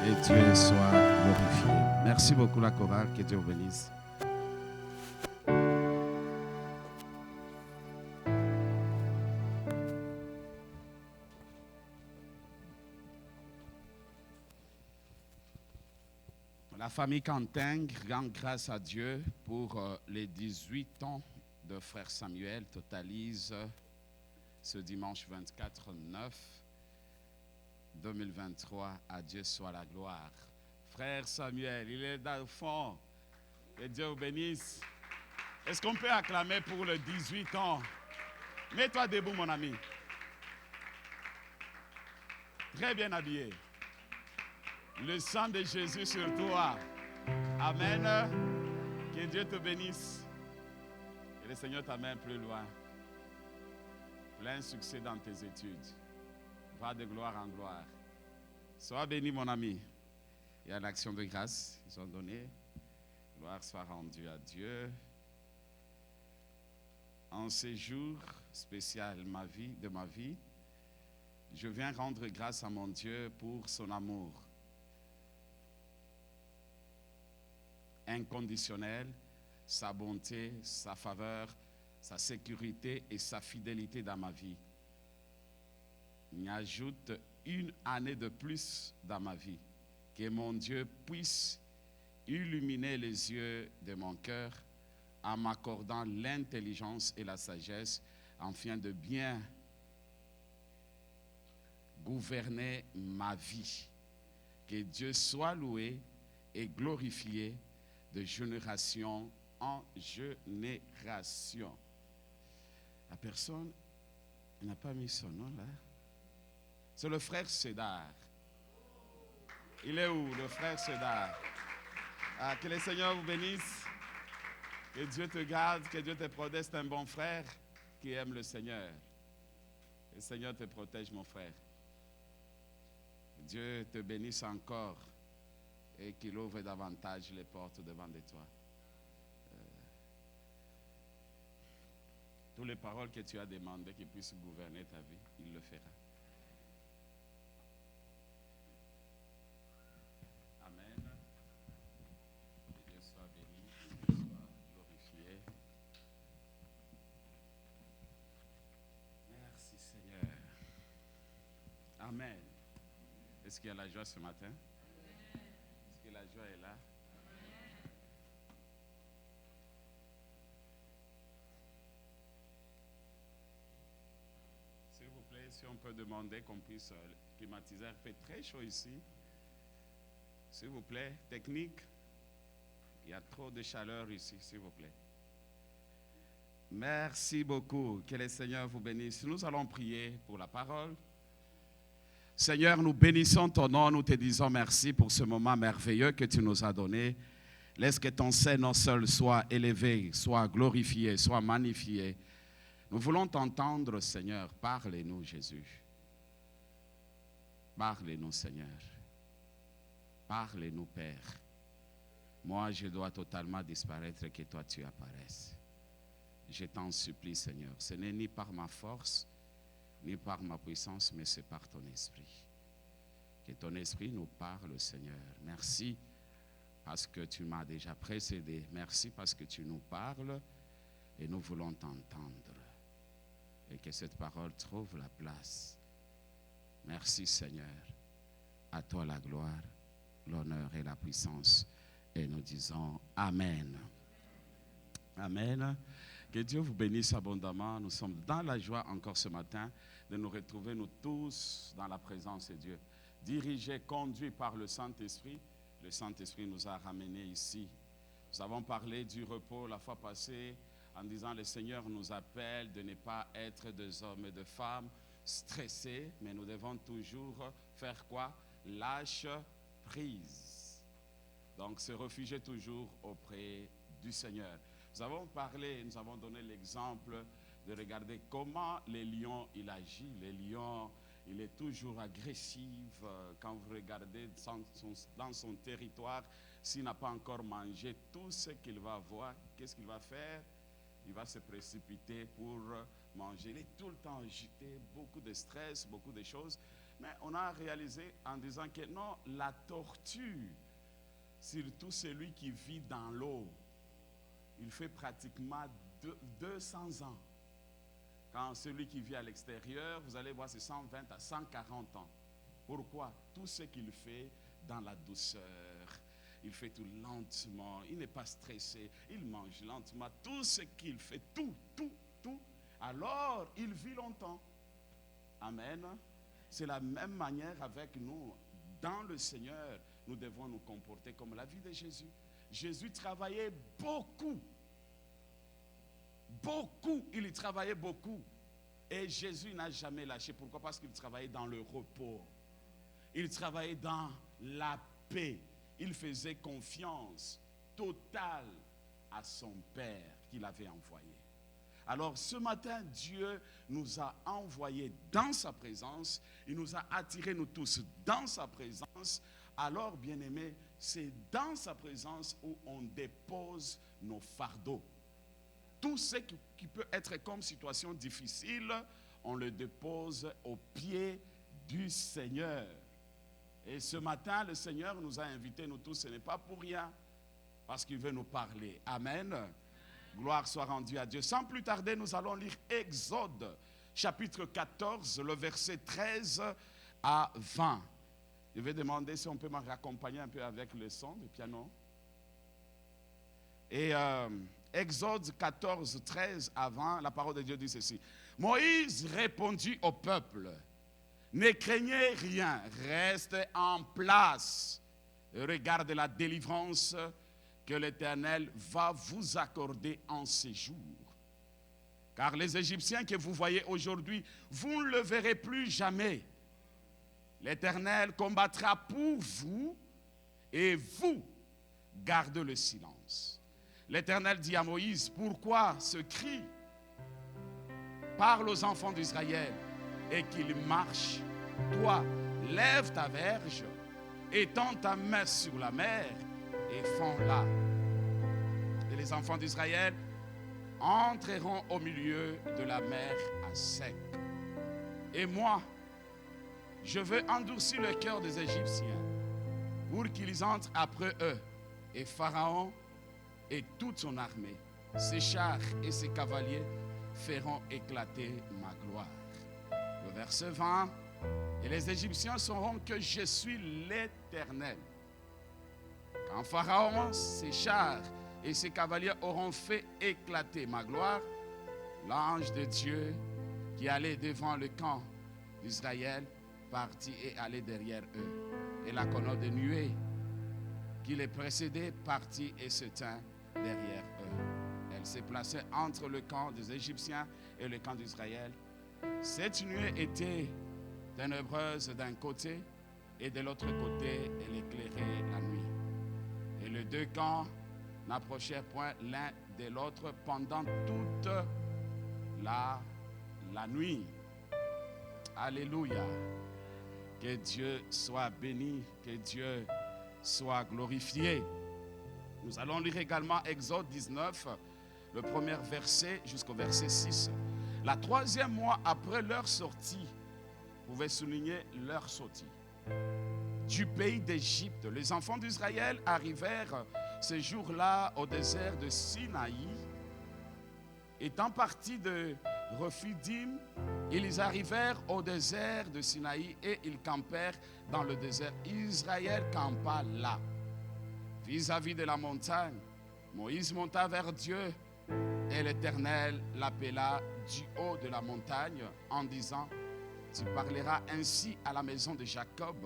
et Dieu soit glorifié. Merci beaucoup la chorale, que Dieu vous bénisse. La famille Quentin rend grâce à Dieu pour les 18 ans de frère Samuel, totalise ce dimanche 24/9/2023. À Dieu soit la gloire. Frère Samuel, il est dans le fond. Que Dieu vous bénisse. Est-ce qu'on peut acclamer pour le 18 ans? Mets-toi debout, mon ami. Très bien habillé. Le sang de Jésus sur toi. Amen. Que Dieu te bénisse. Que le Seigneur t'amène plus loin. Plein succès dans tes études. Va de gloire en gloire. Sois béni, mon ami. Il y a l'action de grâce qu'ils ont donnée. Gloire soit rendue à Dieu. En ces jours spécial de ma vie, je viens rendre grâce à mon Dieu pour son amour inconditionnel, sa bonté, sa faveur, sa sécurité et sa fidélité dans ma vie. Il ajoute une année de plus dans ma vie. Que mon Dieu puisse illuminer les yeux de mon cœur en m'accordant l'intelligence et la sagesse afin de bien gouverner ma vie. Que Dieu soit loué et glorifié de génération en génération. La personne n'a pas mis son nom là. C'est le frère Cédar. Il est où, le frère Cédar? Ah, que le Seigneur vous bénisse. Que Dieu te garde, que Dieu te protège. C'est un bon frère qui aime le Seigneur. Que le Seigneur te protège, mon frère. Que Dieu te bénisse encore et qu'il ouvre davantage les portes devant de toi. Toutes les paroles que tu as demandées qu'il puisse gouverner ta vie, il le fera. Amen. Que Dieu soit béni, que Dieu soit glorifié. Merci Seigneur. Amen. Est-ce qu'il y a la joie ce matin? Est-ce que la joie est là? S'il vous plaît, si on peut demander qu'on puisse climatiser, il fait très chaud ici. S'il vous plaît, technique, il y a trop de chaleur ici, s'il vous plaît. Merci beaucoup, que le Seigneur vous bénisse. Nous allons prier pour la parole. Seigneur, nous bénissons ton nom, nous te disons merci pour ce moment merveilleux que tu nous as donné. Laisse que ton Saint-Nom seul soit élevé, soit glorifié, soit magnifié. Nous voulons t'entendre, Seigneur. Parlez-nous, Jésus. Parlez-nous, Seigneur. Parlez-nous, Père. Moi, je dois totalement disparaître et que toi, tu apparaisses. Je t'en supplie, Seigneur. Ce n'est ni par ma force, ni par ma puissance, mais c'est par ton esprit. Que ton esprit nous parle, Seigneur. Merci parce que tu m'as déjà précédé. Merci parce que tu nous parles et nous voulons t'entendre. Et que cette parole trouve la place. Merci, Seigneur. À toi la gloire, l'honneur et la puissance. Et nous disons Amen. Amen. Que Dieu vous bénisse abondamment. Nous sommes dans la joie encore ce matin de nous retrouver, nous tous, dans la présence de Dieu. Dirigés, conduits par le Saint-Esprit. Le Saint-Esprit nous a ramenés ici. Nous avons parlé du repos la fois passée en disant le Seigneur nous appelle de ne pas être des hommes et des femmes stressés, mais nous devons toujours faire quoi? Lâche prise. Donc se réfugier toujours auprès du Seigneur. Nous avons parlé, nous avons donné l'exemple de regarder comment le lion il agit. Le lion, il est toujours agressif. Quand vous regardez dans son territoire, s'il n'a pas encore mangé tout ce qu'il va avoir, qu'est-ce qu'il va faire? Il va se précipiter pour manger. Il est tout le temps agité, beaucoup de stress, beaucoup de choses. Mais on a réalisé en disant que non, la tortue, surtout celui qui vit dans l'eau, il fait pratiquement 200 ans. Quand celui qui vit à l'extérieur, vous allez voir, c'est 120 à 140 ans. Pourquoi? Tout ce qu'il fait dans la douceur, il fait tout lentement, il n'est pas stressé, il mange lentement, tout ce qu'il fait, tout, alors il vit longtemps. Amen. C'est la même manière avec nous. Dans le Seigneur, nous devons nous comporter comme la vie de Jésus. Jésus travaillait beaucoup. Il y travaillait beaucoup. Et Jésus n'a jamais lâché. Pourquoi? Parce qu'il travaillait dans le repos. Il travaillait dans la paix. Il faisait confiance totale à son Père qu'il avait envoyé. Alors ce matin, Dieu nous a envoyés dans sa présence. Il nous a attirés nous tous dans sa présence. Alors, bien-aimés, c'est dans sa présence où on dépose nos fardeaux. Tout ce qui peut être comme situation difficile, on le dépose aux pieds du Seigneur. Et ce matin, le Seigneur nous a invités, nous tous, ce n'est pas pour rien, parce qu'il veut nous parler. Amen. Gloire soit rendue à Dieu. Sans plus tarder, nous allons lire Exode, chapitre 14, le verset 13 à 20. Je vais demander si on peut me raccompagner un peu avec le son, le piano. Et Exode 14, 13 à 20, la parole de Dieu dit ceci. Moïse répondit au peuple, ne craignez rien, restez en place et regardez la délivrance que l'Éternel va vous accorder en ces jours. Car les Égyptiens que vous voyez aujourd'hui, vous ne le verrez plus jamais. L'Éternel combattra pour vous et vous gardez le silence. L'Éternel dit à Moïse, pourquoi ce cri? Parle aux enfants d'Israël et qu'ils marchent. Toi, lève ta verge, étends ta main sur la mer et fends-la. Et les enfants d'Israël entreront au milieu de la mer à sec. Et moi, je veux endurcir le cœur des Égyptiens pour qu'ils entrent après eux. Et Pharaon et toute son armée, ses chars et ses cavaliers feront éclater ma gloire. Le verset 20, et les Égyptiens sauront que je suis l'Éternel. Quand Pharaon, ses chars et ses cavaliers auront fait éclater ma gloire, l'ange de Dieu qui allait devant le camp d'Israël partit et allait derrière eux. Et la colonne de nuée qui les précédait partit et se tint derrière eux. Elle s'est placée entre le camp des Égyptiens et le camp d'Israël. Cette nuée était ténébreuse d'un côté et de l'autre côté, elle éclairait la nuit. Et les deux camps n'approchèrent point l'un de l'autre pendant toute la nuit. Alléluia. Que Dieu soit béni, que Dieu soit glorifié. Nous allons lire également Exode 19, le premier verset jusqu'au verset 6. La troisième mois après leur sortie, vous pouvez souligner leur sortie du pays d'Égypte. Les enfants d'Israël arrivèrent ce jour-là au désert de Sinaï. Étant partis de Rephidim, ils arrivèrent au désert de Sinaï et ils campèrent dans le désert. Israël campa là, vis-à-vis de la montagne. Moïse monta vers Dieu et l'Éternel l'appela du haut de la montagne en disant, tu parleras ainsi à la maison de Jacob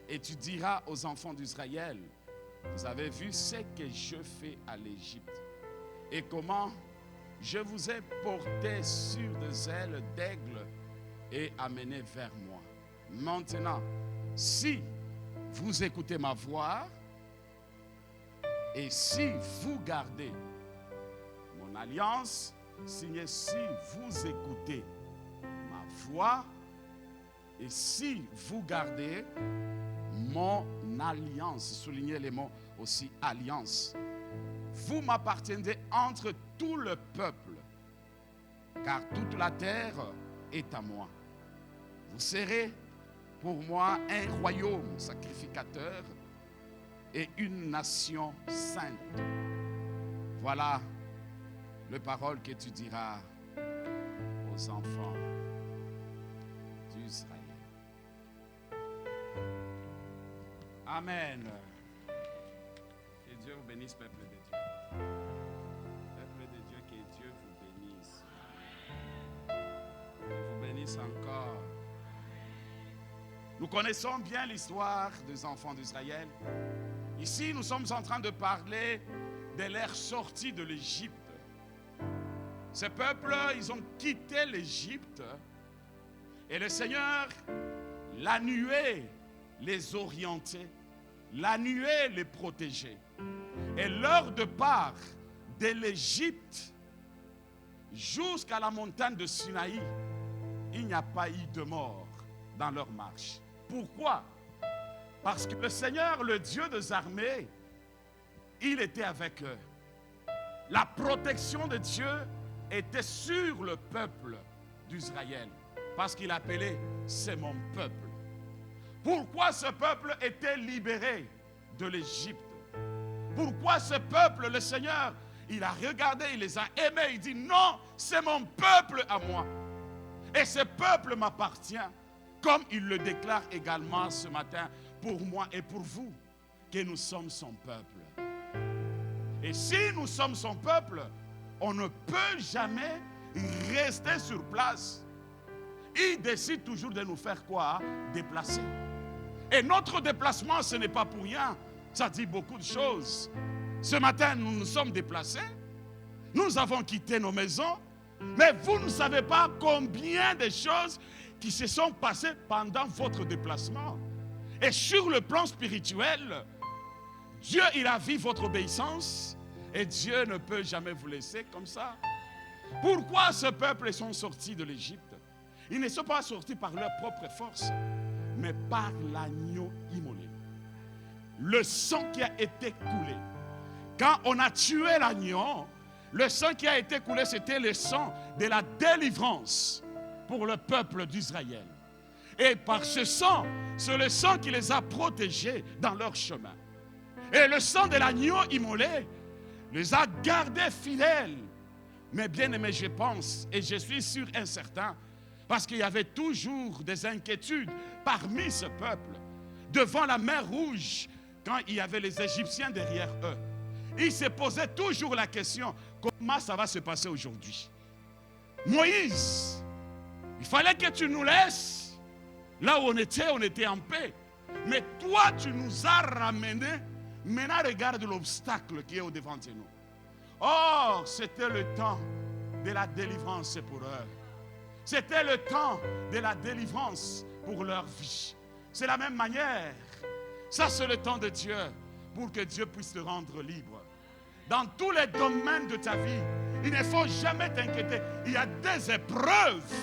et tu diras aux enfants d'Israël, vous avez vu ce que je fais à l'Égypte et comment je vous ai porté sur des ailes d'aigle et amené vers moi. Maintenant, si vous écoutez ma voix et si vous gardez mon alliance, signez si vous écoutez ma voix et si vous gardez mon alliance, soulignez les mots aussi, alliance. Vous m'appartiendrez entre tout le peuple, car toute la terre est à moi. Vous serez pour moi un royaume sacrificateur et une nation sainte. Voilà les paroles que tu diras aux enfants d'Israël. Amen. Que Dieu vous bénisse, peuple de Dieu. Peuple de Dieu, que Dieu vous bénisse. Il vous bénisse encore. Nous connaissons bien l'histoire des enfants d'Israël. Ici, nous sommes en train de parler de leur sortie de l'Égypte. Ces peuples, ils ont quitté l'Égypte et le Seigneur, la nuée, les orientait, la nuée les protégeait. Et leur départ de l'Égypte jusqu'à la montagne de Sinaï, il n'y a pas eu de mort dans leur marche. Pourquoi? Parce que le Seigneur, le Dieu des armées, il était avec eux. La protection de Dieu était sur le peuple d'Israël. Parce qu'il appelait, c'est mon peuple. Pourquoi ce peuple était libéré de l'Égypte? Pourquoi ce peuple, le Seigneur, il a regardé, il les a aimés, il dit non, c'est mon peuple à moi. Et ce peuple m'appartient, comme il le déclare également ce matin pour moi et pour vous, que nous sommes son peuple. Et si nous sommes son peuple, on ne peut jamais rester sur place. Il décide toujours de nous faire quoi? Déplacer. Et notre déplacement, ce n'est pas pour rien. Ça dit beaucoup de choses. Ce matin, nous nous sommes déplacés. Nous avons quitté nos maisons. Mais vous ne savez pas combien de choses qui se sont passées pendant votre déplacement. Et sur le plan spirituel, Dieu, il a vu votre obéissance. Et Dieu ne peut jamais vous laisser comme ça. Pourquoi ce peuple sont sortis de l'Égypte? Ils ne sont pas sortis par leur propre force, mais par l'agneau immolé. Le sang qui a été coulé. Quand on a tué l'agneau, le sang qui a été coulé, c'était le sang de la délivrance pour le peuple d'Israël. Et par ce sang, c'est le sang qui les a protégés dans leur chemin. Et le sang de l'agneau immolé les a gardés fidèles. Mais bien aimés, je pense, et je suis sûr et certain, parce qu'il y avait toujours des inquiétudes parmi ce peuple. Devant la mer Rouge, quand il y avait les Égyptiens derrière eux, ils se posaient toujours la question, comment ça va se passer aujourd'hui? Moïse, il fallait que tu nous laisses. Là où on était en paix. Mais toi, tu nous as ramenés. Maintenant, regarde l'obstacle qui est au-devant de nous. Or, c'était le temps de la délivrance pour eux. C'était le temps de la délivrance pour leur vie. C'est la même manière. Ça, c'est le temps de Dieu pour que Dieu puisse te rendre libre. Dans tous les domaines de ta vie, il ne faut jamais t'inquiéter. Il y a des épreuves.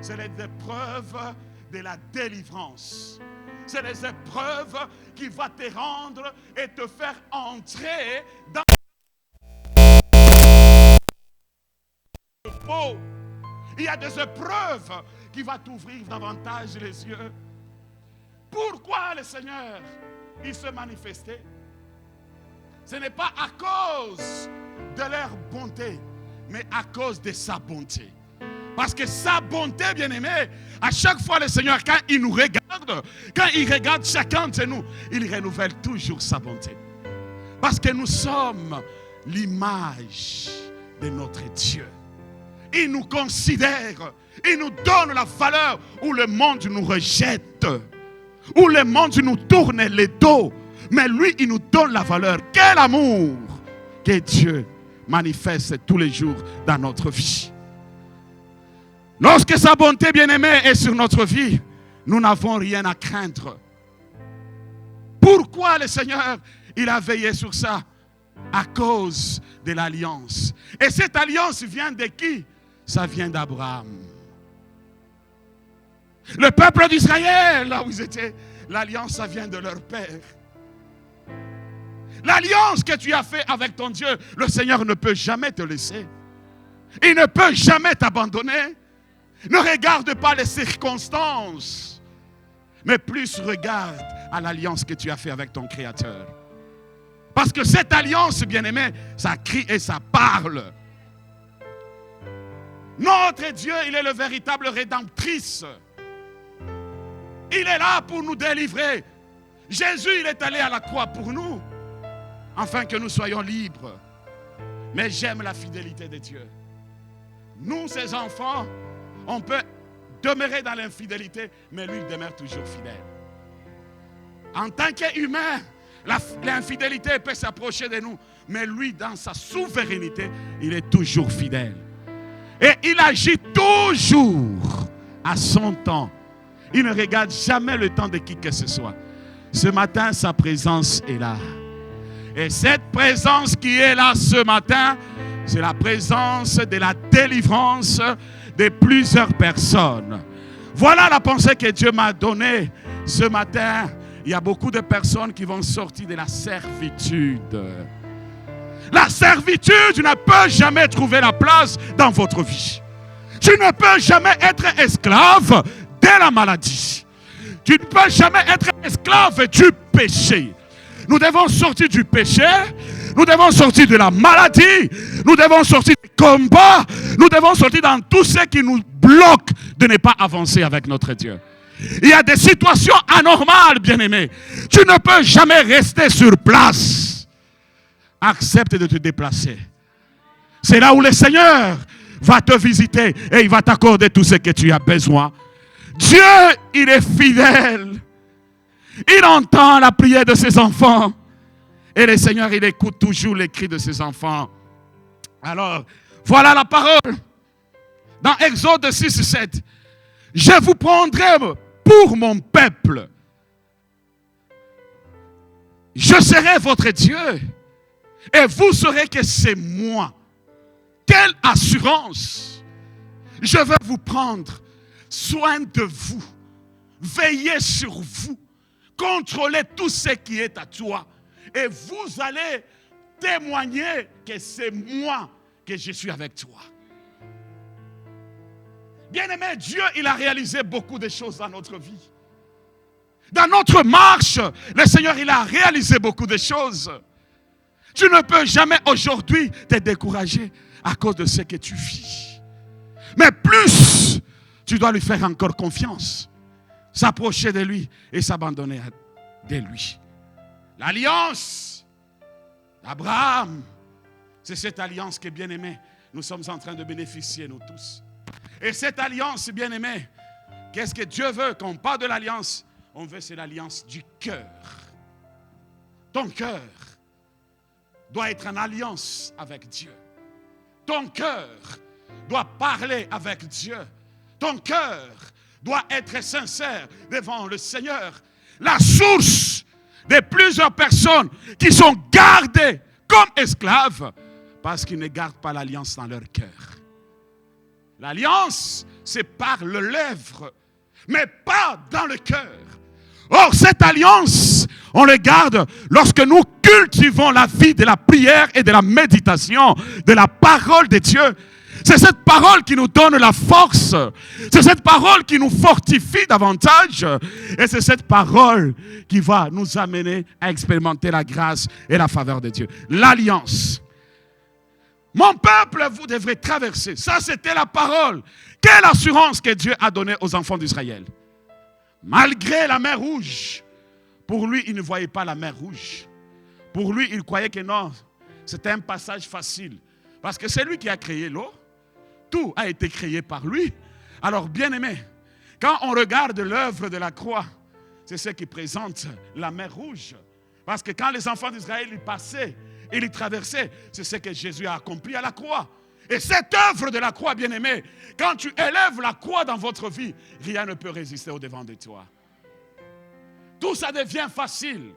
C'est les épreuves de la délivrance. C'est les épreuves qui vont te rendre et te faire entrer dans le pot. Il y a des épreuves qui vont t'ouvrir davantage les yeux. Pourquoi le Seigneur, il se manifestait? Ce n'est pas à cause de leur bonté, mais à cause de sa bonté. Parce que sa bonté, bien-aimé, à chaque fois le Seigneur, quand il nous regarde, quand il regarde chacun de nous, il renouvelle toujours sa bonté. Parce que nous sommes l'image de notre Dieu. Il nous considère, il nous donne la valeur où le monde nous rejette, où le monde nous tourne le dos. Mais lui, il nous donne la valeur. Quel amour que Dieu manifeste tous les jours dans notre vie. Lorsque sa bonté bien-aimée est sur notre vie, nous n'avons rien à craindre. Pourquoi le Seigneur, il a veillé sur ça? À cause de l'alliance. Et cette alliance vient de qui? Ça vient d'Abraham. Le peuple d'Israël, là où ils étaient, l'alliance, ça vient de leur père. L'alliance que tu as fait avec ton Dieu, le Seigneur ne peut jamais te laisser. Il ne peut jamais t'abandonner. Ne regarde pas les circonstances. mais plus regarde à l'alliance que tu as faite avec ton Créateur. Parce que cette alliance, bien-aimé, ça crie et ça parle. Notre Dieu, il est le véritable rédemptrice. Il est là pour nous délivrer. Jésus, il est allé à la croix pour nous, afin que nous soyons libres. Mais j'aime la fidélité de Dieu. Nous, ses enfants, on peut demeurer dans l'infidélité, mais lui, il demeure toujours fidèle. En tant qu'humain, l'infidélité peut s'approcher de nous, mais lui, dans sa souveraineté, il est toujours fidèle. Et il agit toujours à son temps. Il ne regarde jamais le temps de qui que ce soit. Ce matin, sa présence est là. Et cette présence qui est là ce matin, c'est la présence de la délivrance de plusieurs personnes. Voilà la pensée que Dieu m'a donnée ce matin. Il y a beaucoup de personnes qui vont sortir de la servitude. La servitude ne peut jamais trouver la place dans votre vie. Tu ne peux jamais être esclave de la maladie. Tu ne peux jamais être esclave du péché. Nous devons sortir du péché. Nous devons sortir de la maladie. Nous devons sortir du combat. Nous devons sortir dans tout ce qui nous bloque de ne pas avancer avec notre Dieu. Il y a des situations anormales, bien-aimés. Tu ne peux jamais rester sur place. Accepte de te déplacer. C'est là où le Seigneur va te visiter et il va t'accorder tout ce que tu as besoin. Dieu, il est fidèle. Il entend la prière de ses enfants. Et le Seigneur, il écoute toujours les cris de ses enfants. Alors, voilà la parole. Dans Exode 6:7. Je vous prendrai pour mon peuple. Je serai votre Dieu. Et vous saurez que c'est moi. Quelle assurance! Je vais vous prendre soin de vous. Veiller sur vous. Contrôler tout ce qui est à toi. Et vous allez témoigner que c'est moi que je suis avec toi. Bien-aimé, Dieu, il a réalisé beaucoup de choses dans notre vie. Dans notre marche, le Seigneur, il a réalisé beaucoup de choses. Tu ne peux jamais aujourd'hui te décourager à cause de ce que tu vis. Mais plus, tu dois lui faire encore confiance. S'approcher de lui et s'abandonner de lui. L'alliance d'Abraham, c'est cette alliance que, bien aimé, nous sommes en train de bénéficier, nous tous. Et cette alliance, bien aimé, qu'est-ce que Dieu veut? Quand on parle de l'alliance, on veut, c'est l'alliance du cœur. Ton cœur doit être en alliance avec Dieu. Ton cœur doit parler avec Dieu. Ton cœur doit être sincère devant le Seigneur. La source de plusieurs personnes qui sont gardées comme esclaves parce qu'ils ne gardent pas l'alliance dans leur cœur. L'alliance, c'est par les lèvres, mais pas dans le cœur. Or, cette alliance, on le garde lorsque nous cultivons la vie de la prière et de la méditation, de la parole de Dieu. C'est cette parole qui nous donne la force. C'est cette parole qui nous fortifie davantage. Et c'est cette parole qui va nous amener à expérimenter la grâce et la faveur de Dieu. L'alliance. Mon peuple, vous devrez traverser. Ça, c'était la parole. Quelle assurance que Dieu a donnée aux enfants d'Israël. Malgré la mer rouge. Pour lui, il ne voyait pas la mer rouge. Pour lui, il croyait que non, c'était un passage facile. Parce que c'est lui qui a créé l'eau. Tout a été créé par lui. Alors, bien aimé, quand on regarde l'œuvre de la croix, c'est ce qui présente la mer rouge. Parce que quand les enfants d'Israël y passaient, ils y traversaient, c'est ce que Jésus a accompli à la croix. Et cette œuvre de la croix, bien aimé, quand tu élèves la croix dans votre vie, rien ne peut résister au-devant de toi. Tout ça devient facile.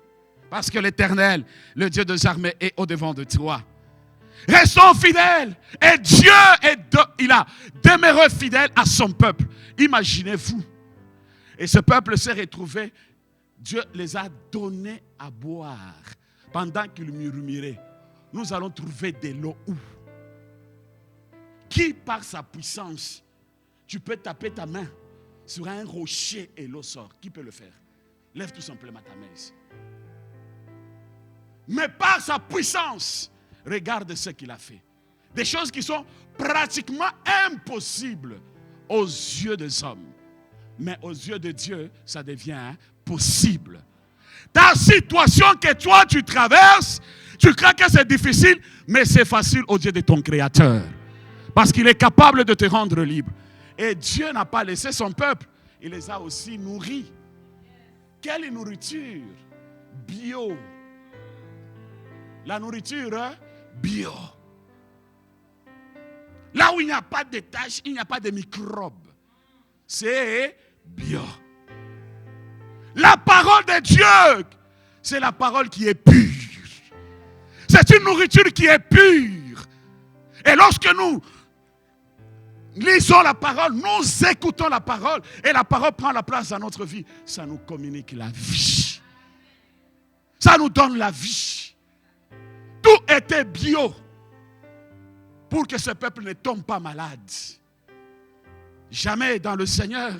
Parce que l'Éternel, le Dieu des armées, est au-devant de toi. Restons fidèles. Et Dieu, il a demeuré fidèle à son peuple. Imaginez-vous. Et ce peuple s'est retrouvé. Dieu les a donnés à boire. Pendant qu'ils murmuraient, nous allons trouver de l'eau où? Qui, par sa puissance, tu peux taper ta main sur un rocher et l'eau sort. Qui peut le faire? Lève tout simplement ta main ici. Mais par sa puissance, regarde ce qu'il a fait. Des choses qui sont pratiquement impossibles aux yeux des hommes. Mais aux yeux de Dieu, ça devient possible. Ta situation que toi tu traverses, tu crois que c'est difficile, mais c'est facile aux yeux de ton Créateur. Parce qu'il est capable de te rendre libre. Et Dieu n'a pas laissé son peuple, il les a aussi nourris. Quelle nourriture? Bio. La nourriture bio. Là où il n'y a pas de taches, il n'y a pas de microbes. C'est bio. La parole de Dieu, c'est la parole qui est pure. C'est une nourriture qui est pure. Et lorsque nous lisons la parole, nous écoutons la parole, et la parole prend la place dans notre vie, ça nous communique la vie. Ça nous donne la vie. Tout était bio pour que ce peuple ne tombe pas malade. Jamais dans le Seigneur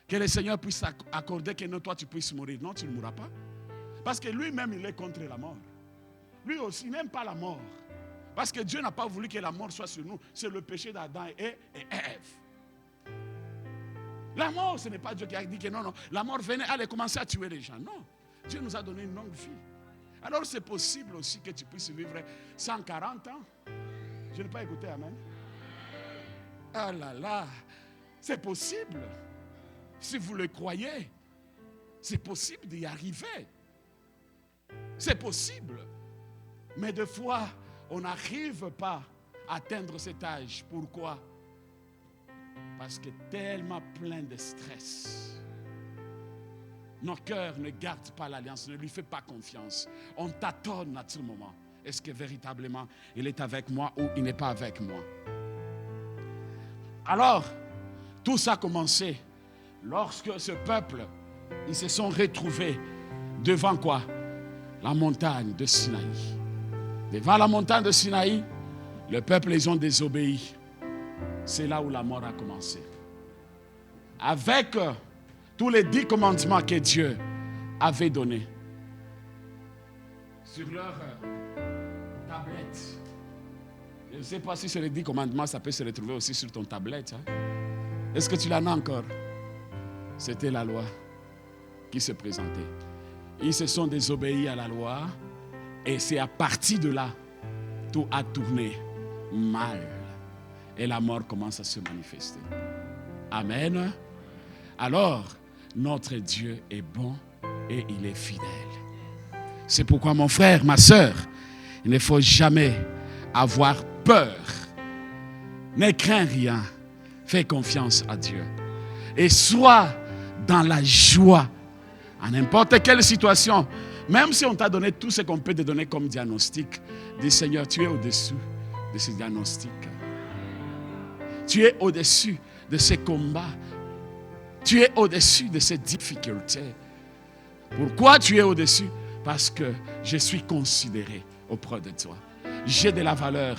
que le Seigneur puisse accorder que non, toi tu puisses mourir. Non, tu ne mourras pas. Parce que lui-même, il est contre la mort. Lui aussi, il n'aime pas la mort. Parce que Dieu n'a pas voulu que la mort soit sur nous. C'est le péché d'Adam et Ève. La mort, ce n'est pas Dieu qui a dit que non. La mort venait, allez commencer à tuer les gens. Non. Dieu nous a donné une longue vie. Alors c'est possible aussi que tu puisses vivre 140 ans. Je n'ai pas écouté, amen. Ah là là, c'est possible. Si vous le croyez, c'est possible d'y arriver. C'est possible. Mais des fois, on n'arrive pas à atteindre cet âge. Pourquoi? Parce que tellement plein de stress. Nos cœurs ne gardent pas l'alliance, ne lui fait pas confiance. On tâtonne à tout moment. Est-ce que véritablement il est avec moi ou il n'est pas avec moi? Alors, tout ça a commencé lorsque ce peuple, ils se sont retrouvés devant quoi? La montagne de Sinaï. Devant la montagne de Sinaï, le peuple, ils ont désobéi. C'est là où la mort a commencé. Avec tous les 10 commandements que Dieu avait donnés sur leur tablette. Je ne sais pas si c'est les 10 commandements, ça peut se retrouver aussi sur ton tablette. Hein? Est-ce que tu l'en as encore? C'était la loi qui se présentait. Ils se sont désobéis à la loi et c'est à partir de là, tout a tourné mal. Et la mort commence à se manifester. Amen. Alors, notre Dieu est bon et il est fidèle. C'est pourquoi mon frère, ma soeur, il ne faut jamais avoir peur. Ne crains rien. Fais confiance à Dieu. Et sois dans la joie. En n'importe quelle situation. Même si on t'a donné tout ce qu'on peut te donner comme diagnostic. Dis Seigneur, tu es au-dessus de ce diagnostic. Tu es au-dessus de ces combats. Tu es au-dessus de ces difficultés. Pourquoi tu es au-dessus? Parce que je suis considéré auprès de toi. J'ai de la valeur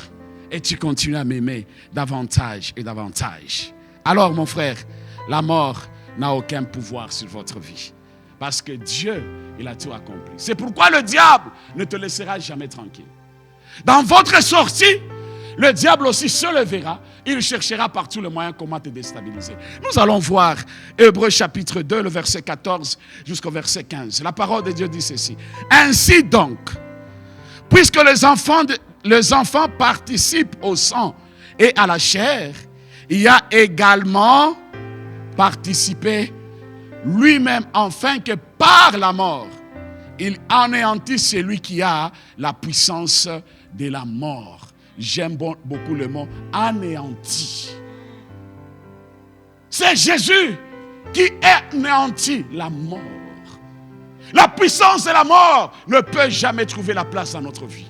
et tu continues à m'aimer davantage et davantage. Alors mon frère, la mort n'a aucun pouvoir sur votre vie. Parce que Dieu, il a tout accompli. C'est pourquoi le diable ne te laissera jamais tranquille. Dans votre sortie, le diable aussi se levera. Il cherchera par tous les moyens comment te déstabiliser. Nous allons voir Hébreux chapitre 2, le verset 14 jusqu'au verset 15. La parole de Dieu dit ceci. Ainsi donc, puisque les enfants participent au sang et à la chair, il a également participé lui-même, afin que par la mort, il anéantisse celui qui a la puissance de la mort. J'aime beaucoup le mot anéanti. C'est Jésus qui anéantit la mort. La puissance de la mort ne peut jamais trouver la place dans notre vie.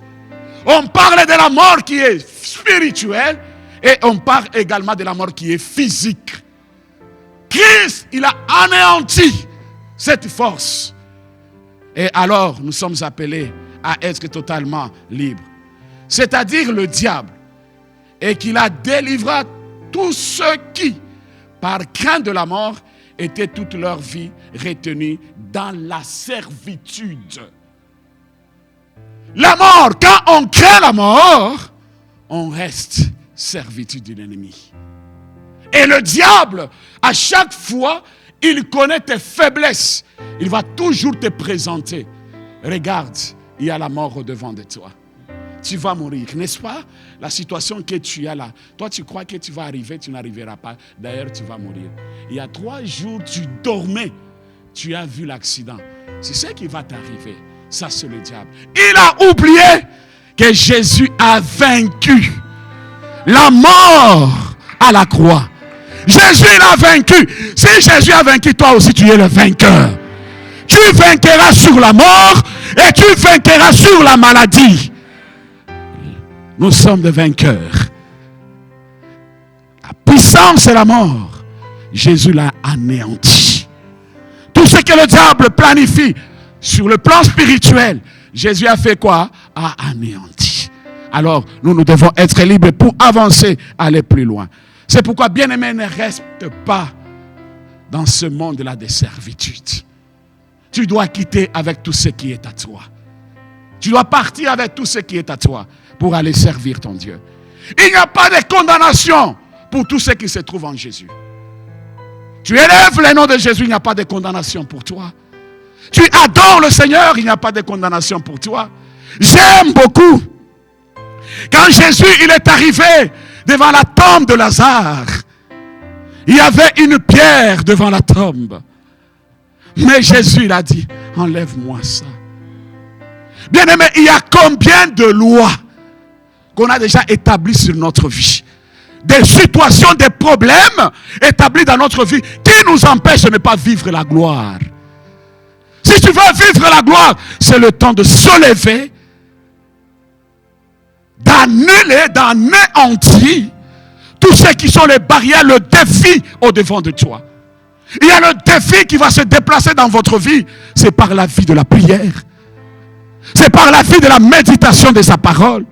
On parle de la mort qui est spirituelle et on parle également de la mort qui est physique. Christ, il a anéanti cette force. Et alors, nous sommes appelés à être totalement libres. C'est-à-dire le diable. Et qu'il a délivré tous ceux qui, par crainte de la mort, étaient toute leur vie retenus dans la servitude. La mort, quand on craint la mort, on reste servitude de l'ennemi. Et le diable, à chaque fois, il connaît tes faiblesses. Il va toujours te présenter. Regarde, il y a la mort au-devant de toi. Tu vas mourir, n'est-ce pas? La situation que tu as là, toi tu crois que tu vas arriver, tu n'arriveras pas. D'ailleurs, tu vas mourir. Il y a 3 jours, tu dormais, tu as vu l'accident. C'est ce qui va t'arriver. Ça, c'est le diable. Il a oublié que Jésus a vaincu la mort à la croix. Jésus l'a vaincu. Si Jésus a vaincu, toi aussi tu es le vainqueur. Tu vaincras sur la mort et tu vaincras sur la maladie. Nous sommes des vainqueurs. La puissance et la mort, Jésus l'a anéanti. Tout ce que le diable planifie sur le plan spirituel, Jésus a fait quoi? A anéanti. Alors, nous devons être libres pour avancer, aller plus loin. C'est pourquoi, bien-aimé, ne reste pas dans ce monde-là de servitude. Tu dois quitter avec tout ce qui est à toi. Tu dois partir avec tout ce qui est à toi pour aller servir ton Dieu. Il n'y a pas de condamnation pour tout ce qui se trouve en Jésus. Tu élèves le nom de Jésus, il n'y a pas de condamnation pour toi. Tu adores le Seigneur, il n'y a pas de condamnation pour toi. J'aime beaucoup quand Jésus il est arrivé devant la tombe de Lazare. Il y avait une pierre devant la tombe. Mais Jésus il a dit, enlève-moi ça. Bien-aimé, il y a combien de lois qu'on a déjà établies sur notre vie? Des situations, des problèmes établis dans notre vie qui nous empêchent de ne pas vivre la gloire. Si tu veux vivre la gloire, c'est le temps de se lever, d'annuler, d'anéantir tous ceux qui sont les barrières, le défi au-devant de toi. Il y a le défi qui va se déplacer dans votre vie. C'est par la vie de la prière. C'est par la vie de la méditation de sa parole.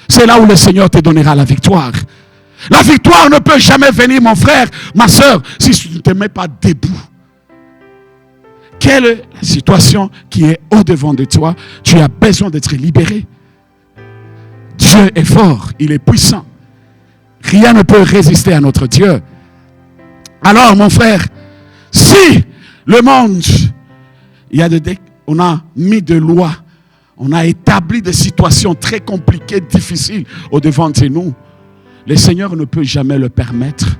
C'est là où le Seigneur te donnera la victoire. La victoire ne peut jamais venir, mon frère, ma soeur, si tu ne te mets pas debout. Quelle est la situation qui est au-devant de toi? Tu as besoin d'être libéré. Dieu est fort, il est puissant. Rien ne peut résister à notre Dieu. Alors, mon frère, si le monde, on a mis de lois, on a établi des situations très compliquées, difficiles au-devant de nous, le Seigneur ne peut jamais le permettre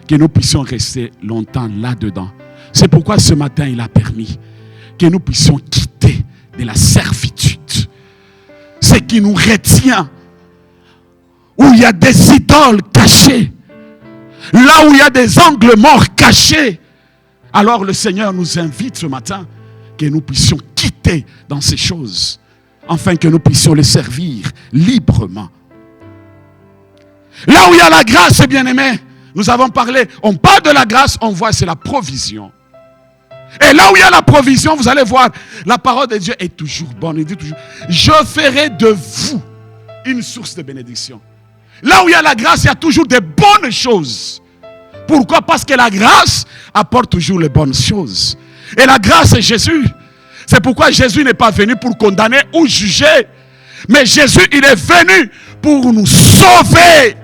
que nous puissions rester longtemps là-dedans. C'est pourquoi ce matin, il a permis que nous puissions quitter de la servitude. Ce qui nous retient, où il y a des idoles cachées, là où il y a des angles morts cachés. Alors le Seigneur nous invite ce matin que nous puissions quitter dans ces choses, afin que nous puissions les servir librement. Là où il y a la grâce, bien-aimés, nous avons parlé, on parle de la grâce, on voit c'est la provision. Et là où il y a la provision, vous allez voir, la parole de Dieu est toujours bonne. Il dit toujours, je ferai de vous une source de bénédiction. Là où il y a la grâce, il y a toujours des bonnes choses. Pourquoi? Parce que la grâce apporte toujours les bonnes choses. Et la grâce c'est Jésus. C'est pourquoi Jésus n'est pas venu pour condamner ou juger. Mais Jésus, il est venu pour nous sauver.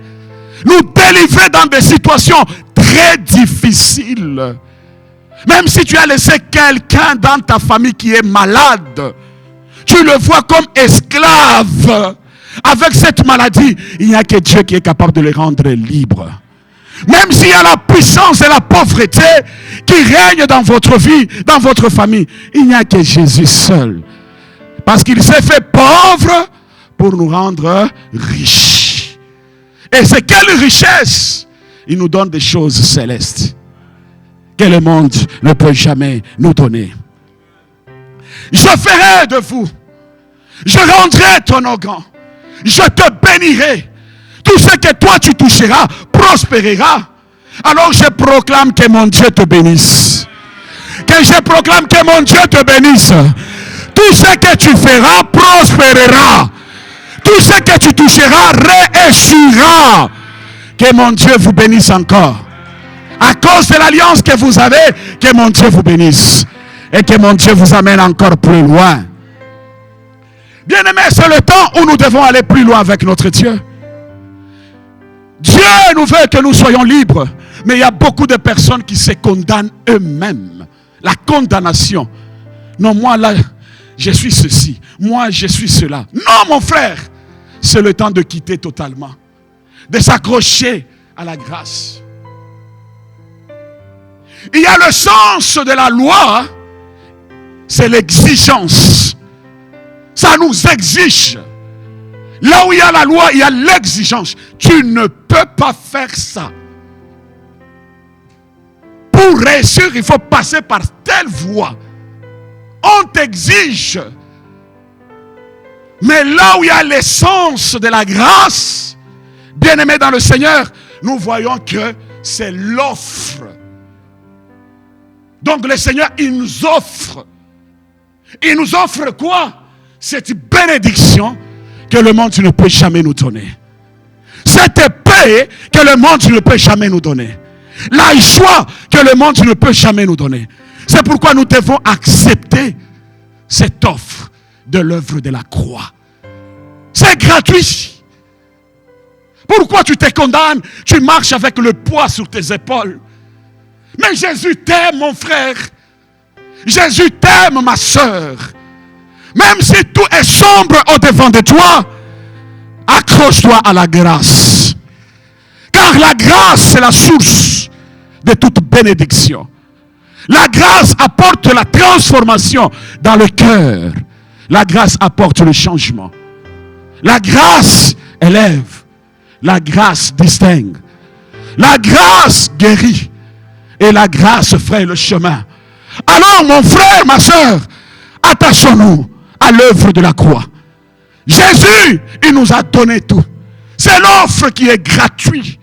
Nous délivrer dans des situations très difficiles. Même si tu as laissé quelqu'un dans ta famille qui est malade, tu le vois comme esclave. Avec cette maladie, il n'y a que Dieu qui est capable de les rendre libres. Même s'il y a la puissance et la pauvreté qui règnent dans votre vie, dans votre famille, il n'y a que Jésus seul. Parce qu'il s'est fait pauvre pour nous rendre riches. Et c'est quelle richesse? Il nous donne des choses célestes que le monde ne peut jamais nous donner. Je ferai de vous, je rendrai ton organ, je te bénirai. Tout ce que toi tu toucheras prospérera. Alors je proclame que mon Dieu te bénisse. Que je proclame que mon Dieu te bénisse. Tout ce que tu feras prospérera. Tout ce que tu toucheras réussira. Que mon Dieu vous bénisse encore. À cause de l'alliance que vous avez, que mon Dieu vous bénisse. Et que mon Dieu vous amène encore plus loin. Bien-aimés, c'est le temps où nous devons aller plus loin avec notre Dieu. Dieu nous veut que nous soyons libres. Mais il y a beaucoup de personnes qui se condamnent eux-mêmes. La condamnation. Non, moi là, je suis ceci. Moi, je suis cela. Non, mon frère. C'est le temps de quitter totalement. De s'accrocher à la grâce. Il y a le sens de la loi. C'est l'exigence. Ça nous exige. Là où il y a la loi, il y a l'exigence. Tu ne peux pas faire ça. Pour réussir, il faut passer par telle voie. On t'exige. Mais là où il y a l'essence de la grâce, bien-aimés dans le Seigneur, nous voyons que c'est l'offre. Donc le Seigneur, il nous offre. Il nous offre quoi? Cette bénédiction que le monde ne peut jamais nous donner. Cette paix que le monde ne peut jamais nous donner. La joie que le monde ne peut jamais nous donner. C'est pourquoi nous devons accepter cette offre de l'œuvre de la croix. C'est gratuit. Pourquoi tu te condamnes? Tu marches avec le poids sur tes épaules. Mais Jésus t'aime, mon frère. Jésus t'aime, ma soeur. Même si tout est sombre au-devant de toi, accroche-toi à la grâce. Car la grâce, c'est la source de toute bénédiction. La grâce apporte la transformation dans le cœur. La grâce apporte le changement. La grâce élève. La grâce distingue. La grâce guérit. Et la grâce fraye le chemin. Alors, mon frère, ma soeur, attachons-nous à l'œuvre de la croix. Jésus, il nous a donné tout. C'est l'offre qui est gratuite.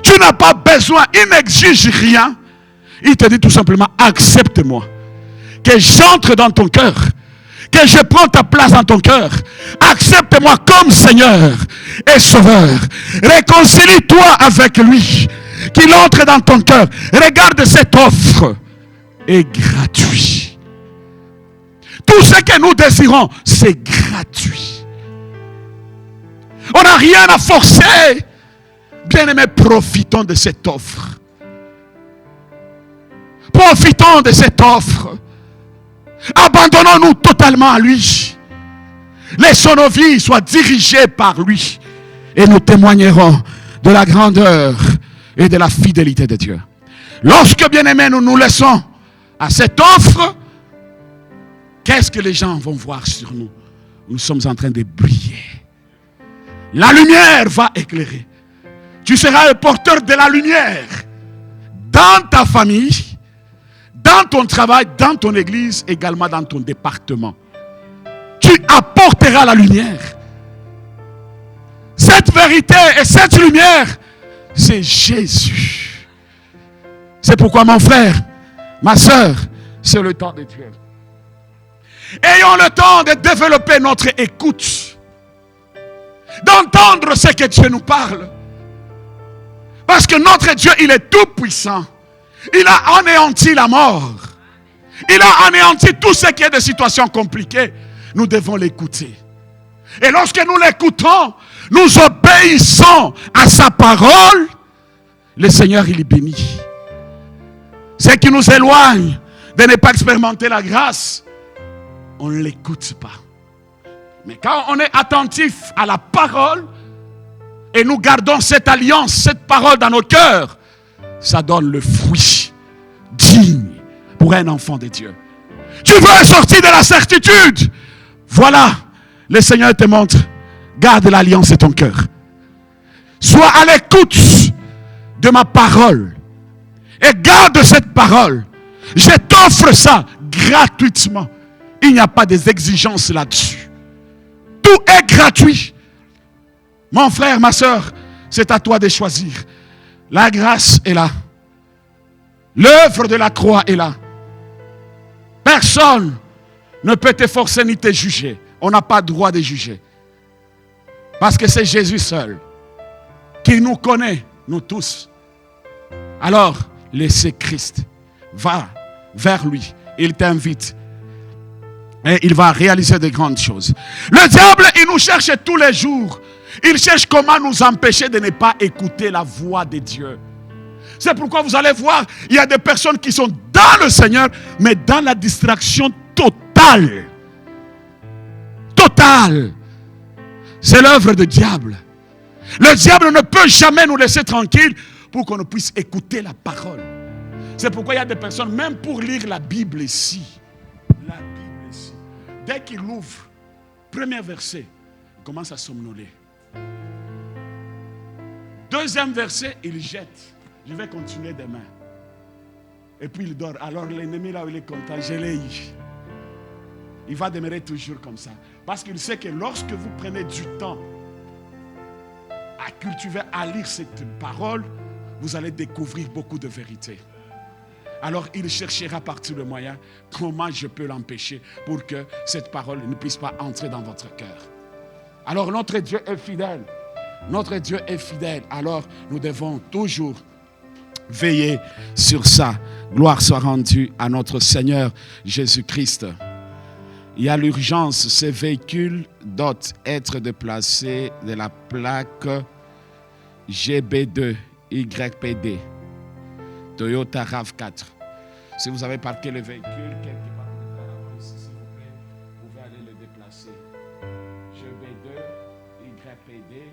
Tu n'as pas besoin, il n'exige rien. Il te dit tout simplement, accepte-moi. Que j'entre dans ton cœur. Que je prends ta place dans ton cœur. Accepte-moi comme Seigneur et Sauveur. Réconcilie-toi avec lui. Qu'il entre dans ton cœur. Regarde cette offre. Est gratuit. Tout ce que nous désirons, c'est gratuit. On n'a rien à forcer. Bien-aimés, profitons de cette offre. Profitons de cette offre. Abandonnons-nous totalement à lui. Laissons nos vies soient dirigées par lui. Et nous témoignerons de la grandeur et de la fidélité de Dieu. Lorsque, bien-aimés, nous nous laissons à cette offre, qu'est-ce que les gens vont voir sur nous? Nous sommes en train de briller. La lumière va éclairer. Tu seras le porteur de la lumière dans ta famille, dans ton travail, dans ton église, également dans ton département. Tu apporteras la lumière. Cette vérité et cette lumière, c'est Jésus. C'est pourquoi, mon frère, ma soeur, c'est le temps de Dieu. Ayons le temps de développer notre écoute, d'entendre ce que Dieu nous parle. Parce que notre Dieu, il est tout puissant. Il a anéanti la mort. Il a anéanti tout ce qui est de situations compliquées. Nous devons l'écouter. Et lorsque nous l'écoutons, nous obéissons à sa parole. Le Seigneur, il est béni. Ce qui nous éloigne de ne pas expérimenter la grâce, on ne l'écoute pas. Mais quand on est attentif à la parole et nous gardons cette alliance, cette parole dans nos cœurs, ça donne le fruit digne pour un enfant de Dieu. Tu veux sortir de la certitude? Voilà, le Seigneur te montre, garde l'alliance de ton cœur. Sois à l'écoute de ma parole. Et garde cette parole. Je t'offre ça gratuitement. Il n'y a pas d'exigences là-dessus. Tout est gratuit. Mon frère, ma soeur, c'est à toi de choisir. La grâce est là. L'œuvre de la croix est là. Personne ne peut te forcer ni te juger. On n'a pas le droit de juger. Parce que c'est Jésus seul qui nous connaît, nous tous. Alors, laisser Christ. Va vers lui. Il t'invite. Et il va réaliser de grandes choses. Le diable, il nous cherche tous les jours. Il cherche comment nous empêcher de ne pas écouter la voix de Dieu. C'est pourquoi vous allez voir, il y a des personnes qui sont dans le Seigneur, mais dans la distraction totale. Totale. C'est l'œuvre du diable. Le diable ne peut jamais nous laisser tranquilles pour qu'on puisse écouter la parole. C'est pourquoi il y a des personnes, même pour lire la Bible ici, dès qu'il ouvre, premier verset, il commence à somnoler. Deuxième verset, il jette. Je vais continuer demain. Et puis il dort. Alors l'ennemi là où il est content, je l'ai eu. Il va demeurer toujours comme ça. Parce qu'il sait que lorsque vous prenez du temps à cultiver, à lire cette parole, vous allez découvrir beaucoup de vérités. Alors il cherchera par tous les moyens comment je peux l'empêcher pour que cette parole ne puisse pas entrer dans votre cœur. Alors notre Dieu est fidèle. Notre Dieu est fidèle. Alors nous devons toujours veiller sur ça. Gloire soit rendue à notre Seigneur Jésus-Christ. Il y a l'urgence. Ces véhicules doivent être déplacés de la plaque GB2 YPD. Toyota RAV4. Si vous avez parqué le véhicule quelque part ici, s'il vous plaît, vous pouvez aller le déplacer. GB2 YPD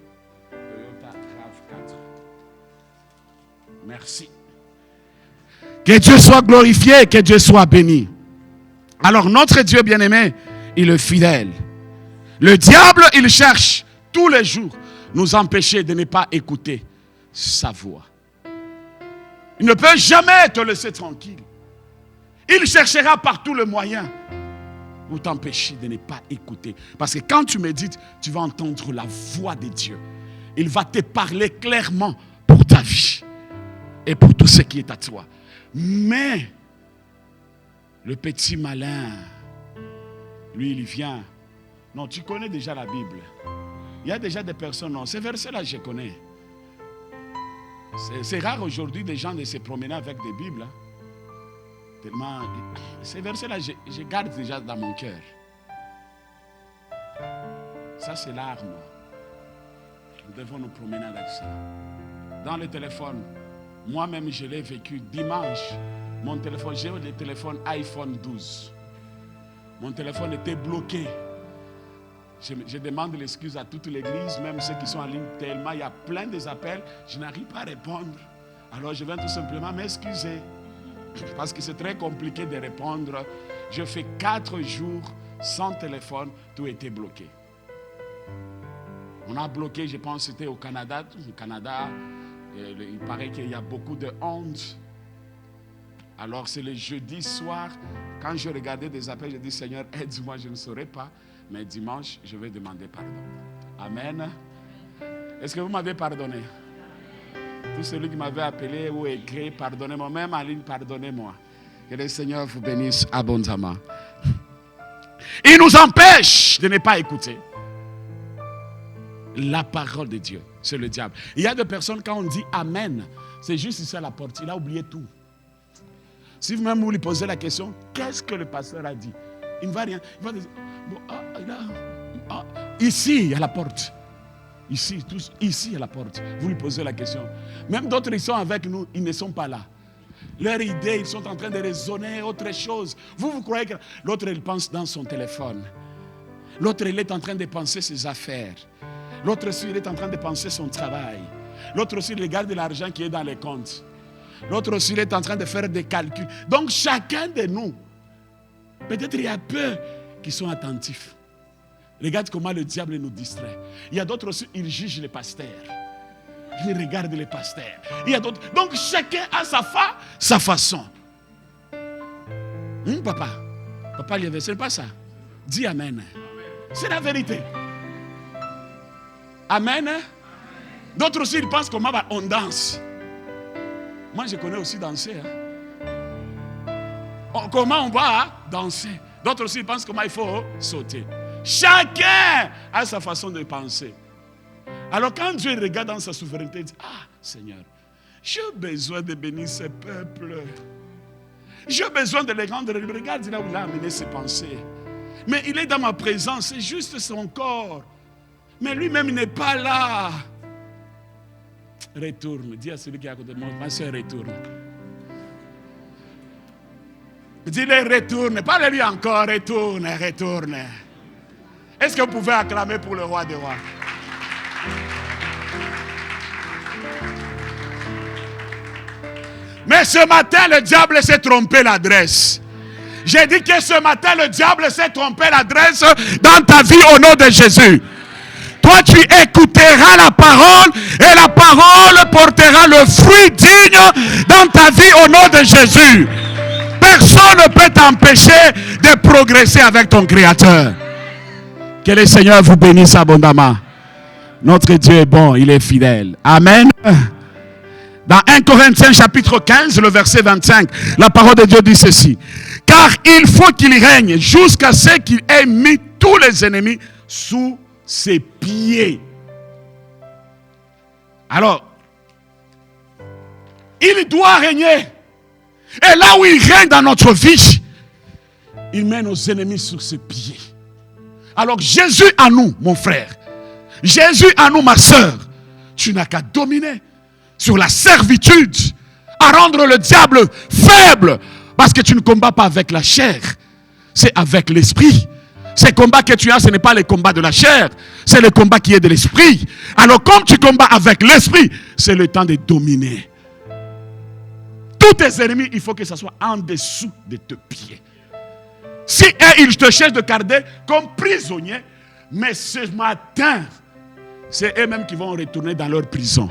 Toyota RAV4. Merci. Que Dieu soit glorifié, que Dieu soit béni. Alors notre Dieu bien-aimé, il est fidèle. Le diable, il cherche tous les jours nous empêcher de ne pas écouter sa voix. Il ne peut jamais te laisser tranquille. Il cherchera par tous les moyens pour t'empêcher de ne pas écouter. Parce que quand tu médites, tu vas entendre la voix de Dieu. Il va te parler clairement pour ta vie et pour tout ce qui est à toi. Mais le petit malin, lui, il vient. Non, tu connais déjà la Bible. Il y a déjà des personnes, non, ces versets-là, je connais. C'est rare aujourd'hui des gens de se promener avec des Bibles. Hein. Tellement, ces versets-là, je garde déjà dans mon cœur. Ça, c'est l'arme. Nous devons nous promener avec ça. Dans le téléphone, moi-même, je l'ai vécu dimanche. Mon téléphone, j'ai le téléphone iPhone 12. Mon téléphone était bloqué. Je demande l'excuse à toute l'église, même ceux qui sont en ligne, tellement il y a plein d'appels, je n'arrive pas à répondre. Alors je viens tout simplement m'excuser. Parce que c'est très compliqué de répondre. Je fais 4 jours sans téléphone, tout était bloqué. On a bloqué, je pense que c'était au Canada. Au Canada, il paraît qu'il y a beaucoup de honte. Alors c'est le jeudi soir, quand je regardais des appels, je dis Seigneur, aide-moi, je ne saurais pas. Mais dimanche, je vais demander pardon. Amen. Est-ce que vous m'avez pardonné? Tout celui qui m'avait appelé ou écrit, pardonnez-moi. Même en ligne, pardonnez-moi. Que le Seigneur vous bénisse abondamment. Il nous empêche de ne pas écouter la parole de Dieu. C'est le diable. Il y a des personnes, quand on dit Amen, c'est juste ici à la porte. Il a oublié tout. Si vous-même vous lui posez la question, qu'est-ce que le pasteur a dit? Il ne va rien. Il va dire, bon, ici, à la porte. Ici, tous, ici, à la porte. Vous lui posez la question. Même d'autres, ils sont avec nous, ils ne sont pas là. Leur idée, ils sont en train de raisonner autre chose. Vous croyez que l'autre, il pense dans son téléphone. L'autre, il est en train de penser ses affaires. L'autre aussi, il est en train de penser son travail. L'autre aussi, il regarde l'argent qui est dans les comptes. L'autre aussi, il est en train de faire des calculs. Donc, chacun de nous, peut-être il y a peu qui sont attentifs. Regarde comment le diable nous distrait. Il y a d'autres aussi, ils jugent les pasteurs. Ils regardent les pasteurs. Il y a d'autres. Donc, chacun a sa façon. Papa, c'est pas ça. Dis Amen. C'est la vérité. Amen. D'autres aussi, ils pensent comment on danse. Moi, je connais aussi danser. Comment on va danser. D'autres aussi, ils pensent comment il faut sauter. Chacun a sa façon de penser. Alors, quand Dieu regarde dans sa souveraineté, il dit, ah, Seigneur, J'ai besoin de bénir ce peuple. J'ai besoin de les rendre libres. Regarde là où il a amené ses pensées. Mais il est dans ma présence, c'est juste son corps. Mais lui-même n'est pas là. Retourne. Dis à celui qui est à côté de moi, ma soeur, retourne. Dis-le, retourne. Parle-lui encore, retourne, retourne. Est-ce que vous pouvez acclamer pour le roi des rois? Mais ce matin, le diable s'est trompé l'adresse. J'ai dit que ce matin, le diable s'est trompé l'adresse dans ta vie au nom de Jésus. Toi, tu écouteras la parole et la parole portera le fruit digne dans ta vie au nom de Jésus. Personne ne peut t'empêcher de progresser avec ton Créateur. Que le Seigneur vous bénisse abondamment. Notre Dieu est bon, il est fidèle. Amen. Dans 1 Corinthiens chapitre 15, le verset 25, la parole de Dieu dit ceci. Car il faut qu'il règne jusqu'à ce qu'il ait mis tous les ennemis sous ses pieds. Alors, il doit régner. Et là où il règne dans notre vie, il met nos ennemis sur ses pieds. Alors Jésus en nous, mon frère, Jésus en nous, ma soeur, tu n'as qu'à dominer sur la servitude, à rendre le diable faible, parce que tu ne combats pas avec la chair, c'est avec l'esprit. Ces combats que tu as, ce n'est pas les combats de la chair, c'est le combat qui est de l'esprit. Alors comme tu combats avec l'esprit, c'est le temps de dominer. Tous tes ennemis, il faut que ça soit en dessous de tes pieds. Si ils te cherchent de garder comme prisonnier, mais ce matin, c'est eux-mêmes qui vont retourner dans leur prison.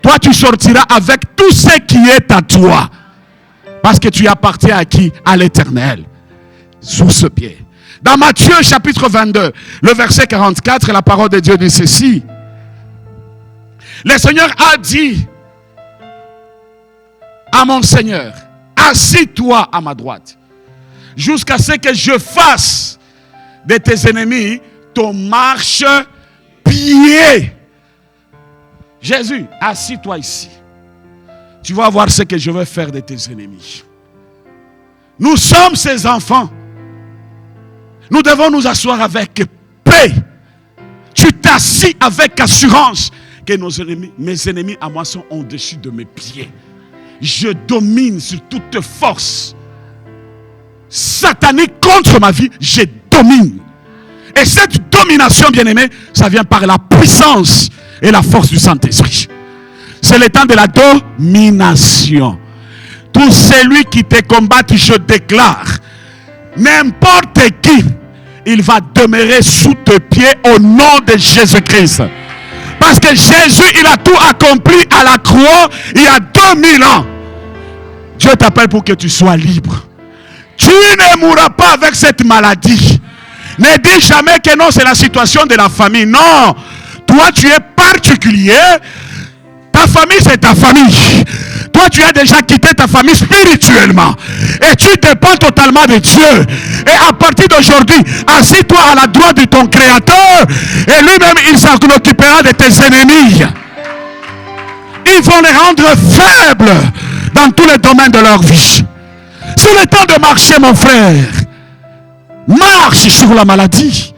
Toi, tu sortiras avec tout ce qui est à toi. Parce que tu appartiens à qui? À l'Éternel. Sous ce pied. Dans Matthieu chapitre 22, le verset 44, la parole de Dieu dit ceci. Le Seigneur a dit à mon Seigneur, assis-toi à ma droite, jusqu'à ce que je fasse de tes ennemis ton marche-pied. Jésus, assis-toi ici. Tu vas voir ce que je vais faire de tes ennemis. Nous sommes ses enfants. Nous devons nous asseoir avec paix. Tu t'assis avec assurance que mes ennemis à moi sont au-dessus de mes pieds. Je domine sur toute force satanique contre ma vie. Je domine. Et cette domination, bien-aimé, ça vient par la puissance et la force du Saint-Esprit. C'est le temps de la domination. Tout celui qui te combat, je déclare, n'importe qui, il va demeurer sous tes pieds au nom de Jésus-Christ. Parce que Jésus, il a tout accompli à la croix il y a 2000 ans. Dieu t'appelle pour que tu sois libre. Tu ne mourras pas avec cette maladie. Ne dis jamais que non, c'est la situation de la famille. Non, toi tu es particulier. Ta famille, c'est ta famille. Toi, tu as déjà quitté ta famille spirituellement. Et tu dépends totalement de Dieu. Et à partir d'aujourd'hui, assis-toi à la droite de ton Créateur. Et lui-même, il s'en occupera de tes ennemis. Ils vont les rendre faibles dans tous les domaines de leur vie. C'est le temps de marcher, mon frère. Marche sur la maladie.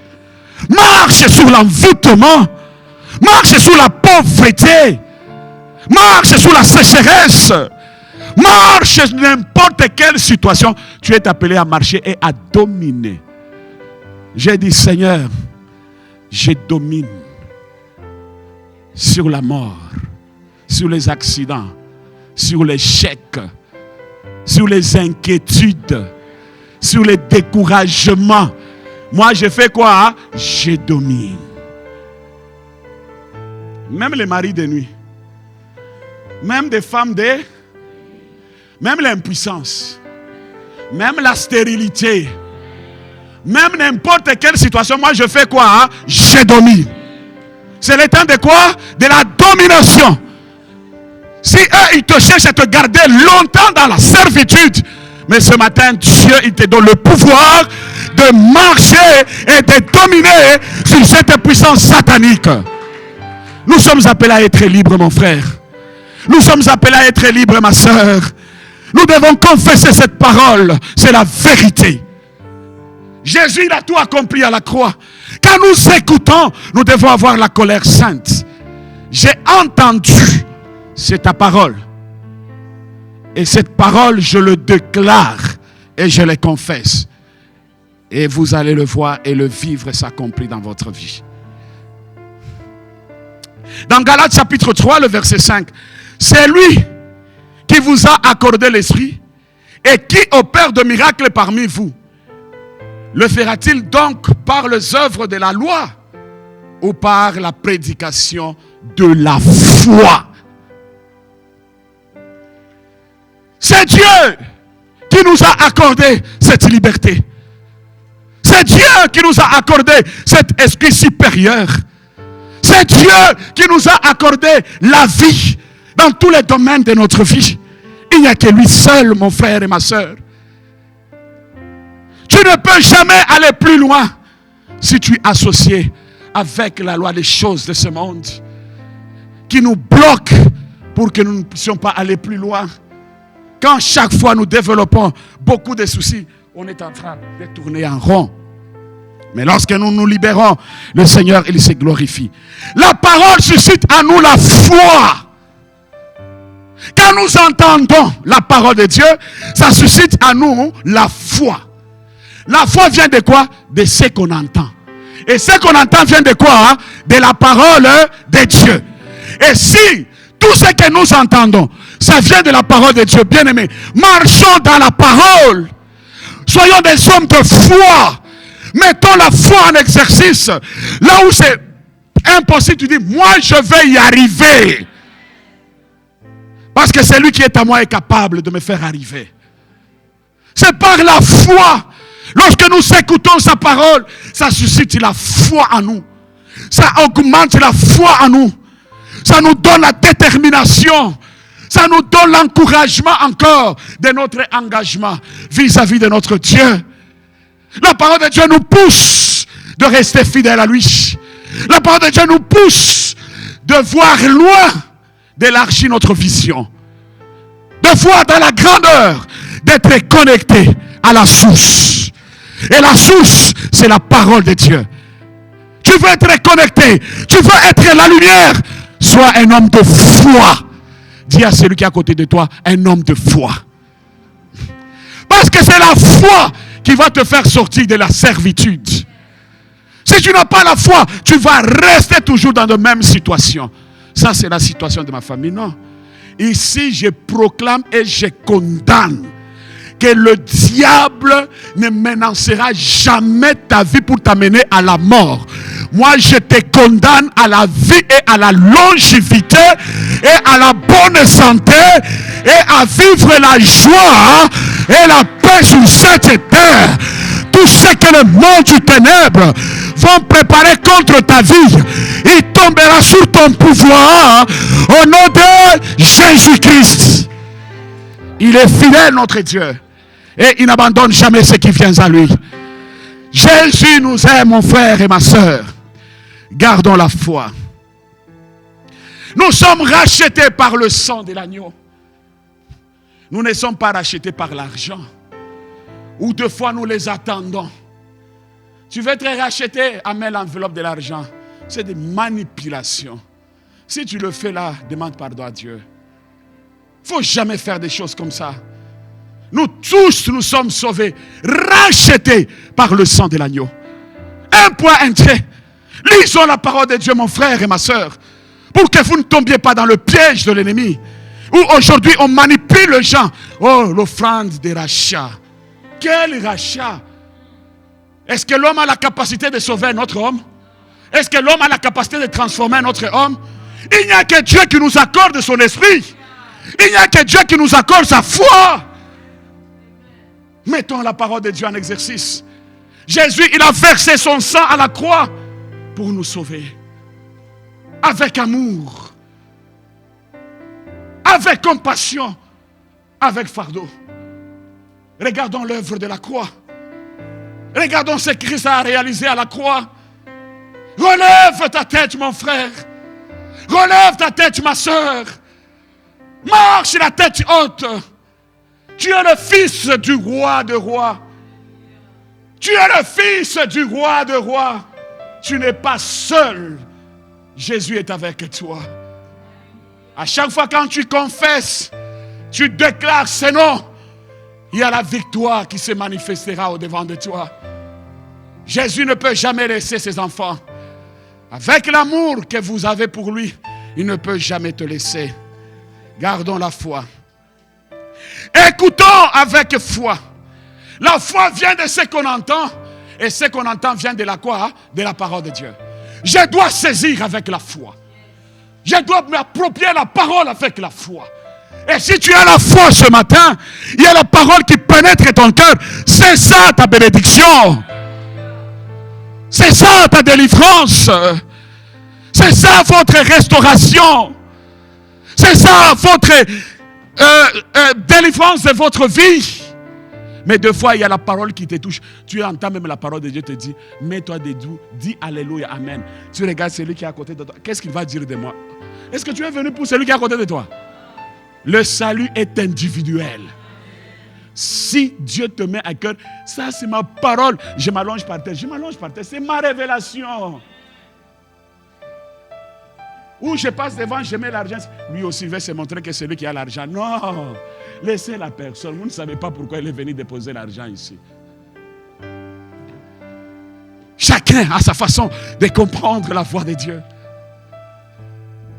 Marche sur l'envoûtement. Marche sur la pauvreté. Marche sous la sécheresse. Marche n'importe quelle situation. Tu es appelé à marcher et à dominer. J'ai dit, Seigneur, je domine sur la mort, sur les accidents, sur l'échec, sur les inquiétudes, sur les découragements. Moi, je fais quoi? Je domine. Même les maris de nuit. Même des femmes même l'impuissance, même la stérilité, même n'importe quelle situation, moi je fais quoi? Je domine. C'est le temps de quoi? De la domination. Si eux ils te cherchent à te garder longtemps dans la servitude, mais ce matin Dieu il te donne le pouvoir de marcher et de dominer sur cette puissance satanique. Nous sommes appelés à être libres, mon frère. Nous sommes appelés à être libres, ma sœur. Nous devons confesser cette parole. C'est la vérité. Jésus, il a tout accompli à la croix. Quand nous écoutons, nous devons avoir la colère sainte. J'ai entendu, c'est ta parole. Et cette parole, je le déclare et je le confesse. Et vous allez le voir et le vivre s'accomplir dans votre vie. Dans Galates chapitre 3, le verset 5, c'est lui qui vous a accordé l'esprit et qui opère de miracles parmi vous. Le fera-t-il donc par les œuvres de la loi ou par la prédication de la foi? C'est Dieu qui nous a accordé cette liberté. C'est Dieu qui nous a accordé cet esprit supérieur. C'est Dieu qui nous a accordé la vie dans tous les domaines de notre vie. Il n'y a que lui seul, mon frère et ma soeur. Tu ne peux jamais aller plus loin si tu es associé avec la loi des choses de ce monde qui nous bloque pour que nous ne puissions pas aller plus loin. Quand chaque fois nous développons beaucoup de soucis, on est en train de tourner en rond. Mais lorsque nous nous libérons, le Seigneur, il se glorifie. La parole suscite en nous la foi. Quand nous entendons la parole de Dieu, ça suscite en nous la foi. La foi vient de quoi? De ce qu'on entend. Et ce qu'on entend vient de quoi? De la parole de Dieu. Et si tout ce que nous entendons, ça vient de la parole de Dieu, bien aimé, marchons dans la parole. Soyons des hommes de foi. Mettons la foi en exercice. Là où c'est impossible, tu dis, moi je vais y arriver. Parce que celui qui est à moi est capable de me faire arriver. C'est par la foi. Lorsque nous écoutons sa parole, ça suscite la foi en nous. Ça augmente la foi en nous. Ça nous donne la détermination. Ça nous donne l'encouragement encore de notre engagement vis-à-vis de notre Dieu. La parole de Dieu nous pousse de rester fidèles à lui. La parole de Dieu nous pousse de voir loin, d'élargir notre vision. De voir dans la grandeur, d'être connecté à la source. Et la source, c'est la parole de Dieu. Tu veux être connecté, tu veux être la lumière, sois un homme de foi. Dis à celui qui est à côté de toi, un homme de foi. Parce que c'est la foi qui va te faire sortir de la servitude. Si tu n'as pas la foi, tu vas rester toujours dans la même situation. Ça, c'est la situation de ma famille. Non. Ici, je proclame et je condamne que le diable ne menacera jamais ta vie pour t'amener à la mort. Moi, je te condamne à la vie et à la longévité et à la bonne santé et à vivre la joie et la paix sur cette terre. Tout ce que le monde du ténèbre vont préparer contre ta vie, il tombera sur ton pouvoir au nom de Jésus-Christ. Il est fidèle, notre Dieu. Et il n'abandonne jamais ce qui vient à lui. Jésus nous aime, mon frère et ma soeur. Gardons la foi. Nous sommes rachetés par le sang de l'agneau. Nous ne sommes pas rachetés par l'argent. Ou deux fois nous les attendons. Tu veux être racheté, amène l'enveloppe de l'argent. C'est des manipulations. Si tu le fais là, demande pardon à Dieu. Il ne faut jamais faire des choses comme ça. Nous tous, nous sommes sauvés, rachetés par le sang de l'agneau. Un point, un trait. Lisons la parole de Dieu, mon frère et ma soeur, pour que vous ne tombiez pas dans le piège de l'ennemi. Où aujourd'hui, on manipule les gens. Oh, l'offrande des rachats. Quel rachat? Est-ce que l'homme a la capacité de sauver un autre homme? Est-ce que l'homme a la capacité de transformer un autre homme? Il n'y a que Dieu qui nous accorde son esprit. Il n'y a que Dieu qui nous accorde sa foi. Mettons la parole de Dieu en exercice. Jésus, il a versé son sang à la croix pour nous sauver. Avec amour. Avec compassion. Avec fardeau. Regardons l'œuvre de la croix. Regardons ce que Christ a réalisé à la croix. Relève ta tête, mon frère. Relève ta tête, ma soeur. Marche la tête haute. Tu es le fils du roi de rois. Tu es le fils du roi de rois. Tu n'es pas seul. Jésus est avec toi. À chaque fois quand tu confesses, tu déclares ses noms, il y a la victoire qui se manifestera au-devant de toi. Jésus ne peut jamais laisser ses enfants. Avec l'amour que vous avez pour lui, il ne peut jamais te laisser. Gardons la foi. Écoutons avec foi. La foi vient de ce qu'on entend. Et ce qu'on entend vient de la quoi? De la parole de Dieu. Je dois saisir avec la foi. Je dois m'approprier la parole avec la foi. Et si tu as la foi ce matin, il y a la parole qui pénètre ton cœur. C'est ça ta bénédiction. C'est ça ta délivrance. C'est ça votre restauration. C'est ça votre délivrance de votre vie. Mais deux fois, il y a la parole qui te touche. Tu entends même la parole de Dieu te dire, mets-toi debout, dis Alléluia, Amen. Tu regardes celui qui est à côté de toi. Qu'est-ce qu'il va dire de moi? Est-ce que tu es venu pour celui qui est à côté de toi? Le salut est individuel. Si Dieu te met à cœur, ça c'est ma parole. Je m'allonge par terre. C'est ma révélation. Ou je passe devant, je mets l'argent. Lui aussi veut se montrer que c'est lui qui a l'argent. Non, laissez la personne. Vous ne savez pas pourquoi il est venu déposer l'argent ici. Chacun a sa façon de comprendre la voix de Dieu.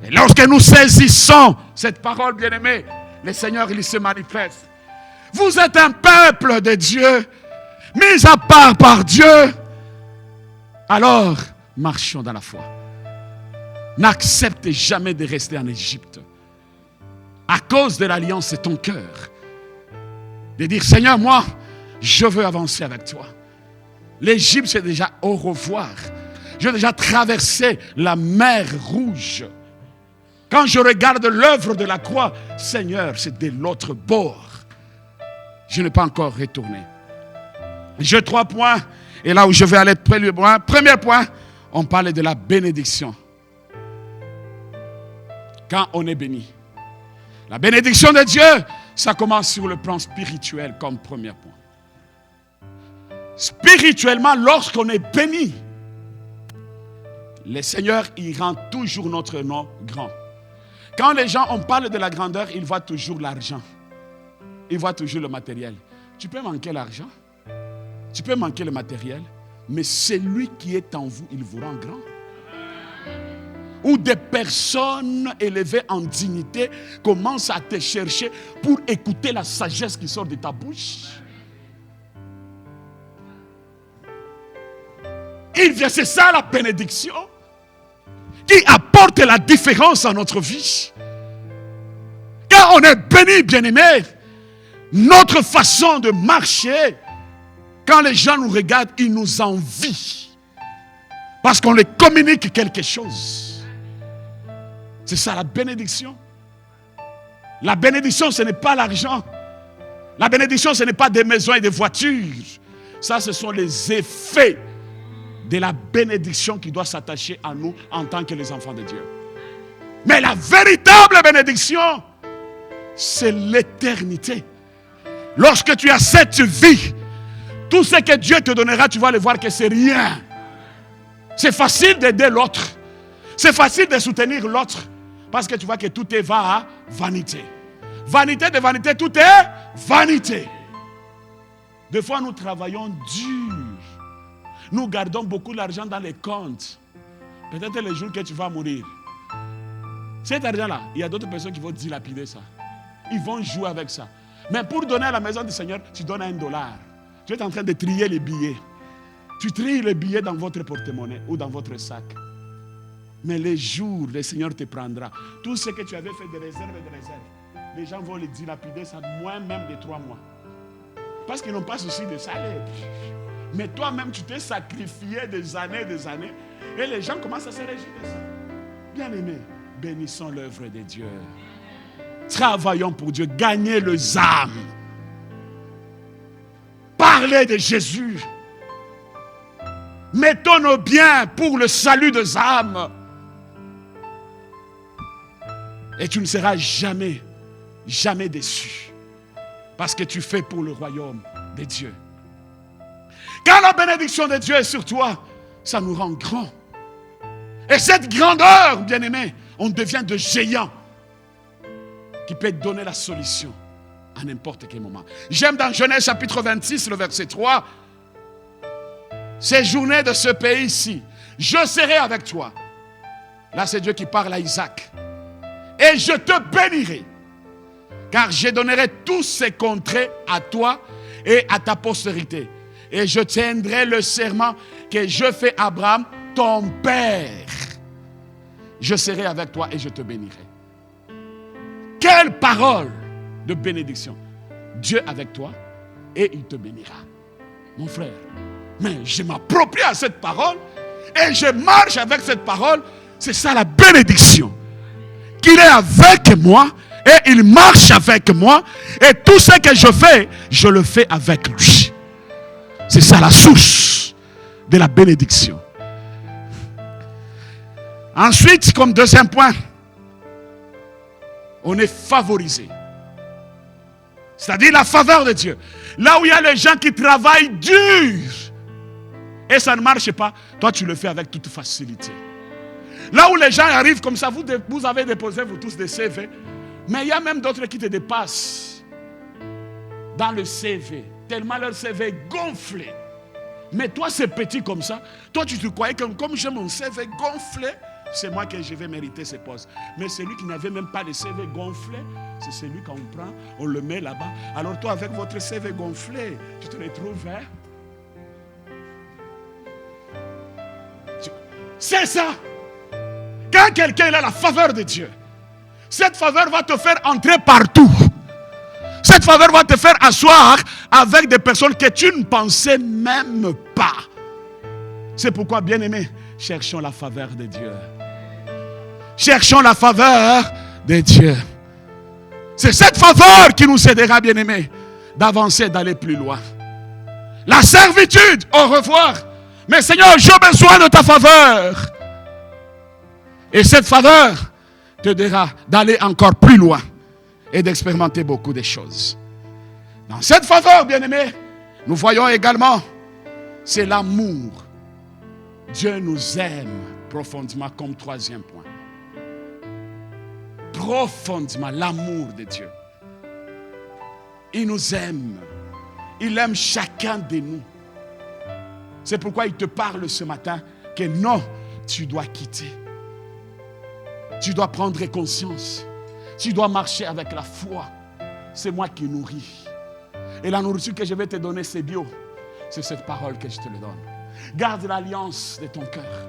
Et lorsque nous saisissons cette parole bien-aimée, le Seigneur il se manifeste. Vous êtes un peuple de Dieu, mis à part par Dieu. Alors, marchons dans la foi. N'accepte jamais de rester en Égypte. À cause de l'alliance de ton cœur. De dire, Seigneur, moi, je veux avancer avec toi. L'Égypte, c'est déjà au revoir. J'ai déjà traversé la mer Rouge. Quand je regarde l'œuvre de la croix, Seigneur, c'est de l'autre bord. Je n'ai pas encore retourné. J'ai 3 points. Et là où je vais aller plus loin. Premier point, on parle de la bénédiction. Quand on est béni. La bénédiction de Dieu, ça commence sur le plan spirituel comme premier point. Spirituellement, lorsqu'on est béni, le Seigneur, il rend toujours notre nom grand. Quand les gens, on parle de la grandeur, ils voient toujours l'argent. Ils voient toujours le matériel. Tu peux manquer l'argent, tu peux manquer le matériel, mais celui qui est en vous, il vous rend grand. Où des personnes élevées en dignité commencent à te chercher pour écouter la sagesse qui sort de ta bouche. C'est ça la bénédiction qui apporte la différence à notre vie. Quand on est béni, bien-aimé, notre façon de marcher, quand les gens nous regardent, ils nous envient. Parce qu'on les communique quelque chose. C'est ça la bénédiction. La bénédiction, ce n'est pas l'argent. La bénédiction, ce n'est pas des maisons et des voitures. Ça, ce sont les effets de la bénédiction qui doit s'attacher à nous en tant que les enfants de Dieu. Mais la véritable bénédiction, c'est l'éternité. Lorsque tu as cette vie, tout ce que Dieu te donnera, tu vas le voir que c'est rien. C'est facile d'aider l'autre. C'est facile de soutenir l'autre. Parce que tu vois que tout est va à vanité. Vanité de vanité, tout est vanité. Des fois, nous travaillons dur. Nous gardons beaucoup d'argent dans les comptes. Peut-être le jour que tu vas mourir. Cet argent-là, il y a d'autres personnes qui vont dilapider ça. Ils vont jouer avec ça. Mais pour donner à la maison du Seigneur, tu donnes $1. Tu es en train de trier les billets. Tu tries les billets dans votre porte-monnaie ou dans votre sac. Mais les jours, le Seigneur te prendra. Tout ce que tu avais fait de réserve, les gens vont le dilapider, ça moins même de 3 mois. Parce qu'ils n'ont pas souci de salaire. Mais toi-même, tu t'es sacrifié des années. Et les gens commencent à se réjouir de ça. Bien-aimés, bénissons l'œuvre de Dieu. Travaillons pour Dieu. Gagnez les âmes. Parlez de Jésus. Mettons-nous bien pour le salut des âmes. Et tu ne seras jamais jamais déçu. Parce que tu fais pour le royaume de Dieu. Quand la bénédiction de Dieu est sur toi, ça nous rend grands. Et cette grandeur, bien-aimé, on devient de géants qui peut donner la solution à n'importe quel moment. J'aime dans Genèse chapitre 26, le verset 3. Séjourner de ce pays-ci, je serai avec toi. Là, c'est Dieu qui parle à Isaac. Et je te bénirai, car je donnerai tous ces contrées à toi et à ta postérité. Et je tiendrai le serment que je fais à Abraham, ton père. Je serai avec toi et je te bénirai. Quelle parole de bénédiction. Dieu avec toi et il te bénira. Mon frère, mais je m'approprie à cette parole et je marche avec cette parole. C'est ça la bénédiction. Qu'il est avec moi et il marche avec moi. Et tout ce que je fais, je le fais avec lui. C'est ça la source de la bénédiction. Ensuite, comme deuxième point, on est favorisé. C'est-à-dire la faveur de Dieu. Là où il y a les gens qui travaillent dur et ça ne marche pas, toi tu le fais avec toute facilité. Là où les gens arrivent comme ça, vous avez déposé vous tous des CV, mais il y a même d'autres qui te dépassent dans le CV, tellement leur CV est gonflé. Mais toi c'est petit comme ça, toi tu te croyais que comme j'ai mon CV gonflé, c'est moi que je vais mériter ces postes. Mais celui qui n'avait même pas de CV gonflé, c'est celui qu'on prend, on le met là-bas. Alors toi avec votre CV gonflé, tu te retrouves, hein? C'est ça. Quand quelqu'un a la faveur de Dieu, cette faveur va te faire entrer partout. Cette faveur va te faire asseoir avec des personnes que tu ne pensais même pas. C'est pourquoi, bien-aimés, cherchons la faveur de Dieu. Cherchons la faveur de Dieu. C'est cette faveur qui nous aidera, bien-aimés, d'avancer, d'aller plus loin. La servitude, au revoir. Mais Seigneur, j'ai besoin de ta faveur. Et cette faveur te dira d'aller encore plus loin et d'expérimenter beaucoup de choses. Dans cette faveur, bien-aimés, nous voyons également, c'est l'amour. Dieu nous aime profondément comme troisième point. Profondément, l'amour de Dieu. Il nous aime. Il aime chacun de nous. C'est pourquoi il te parle ce matin que non, tu dois quitter. Tu dois prendre conscience. Tu dois marcher avec la foi. C'est moi qui nourris. Et la nourriture que je vais te donner, c'est bio. C'est cette parole que je te le donne. Garde l'alliance de ton cœur.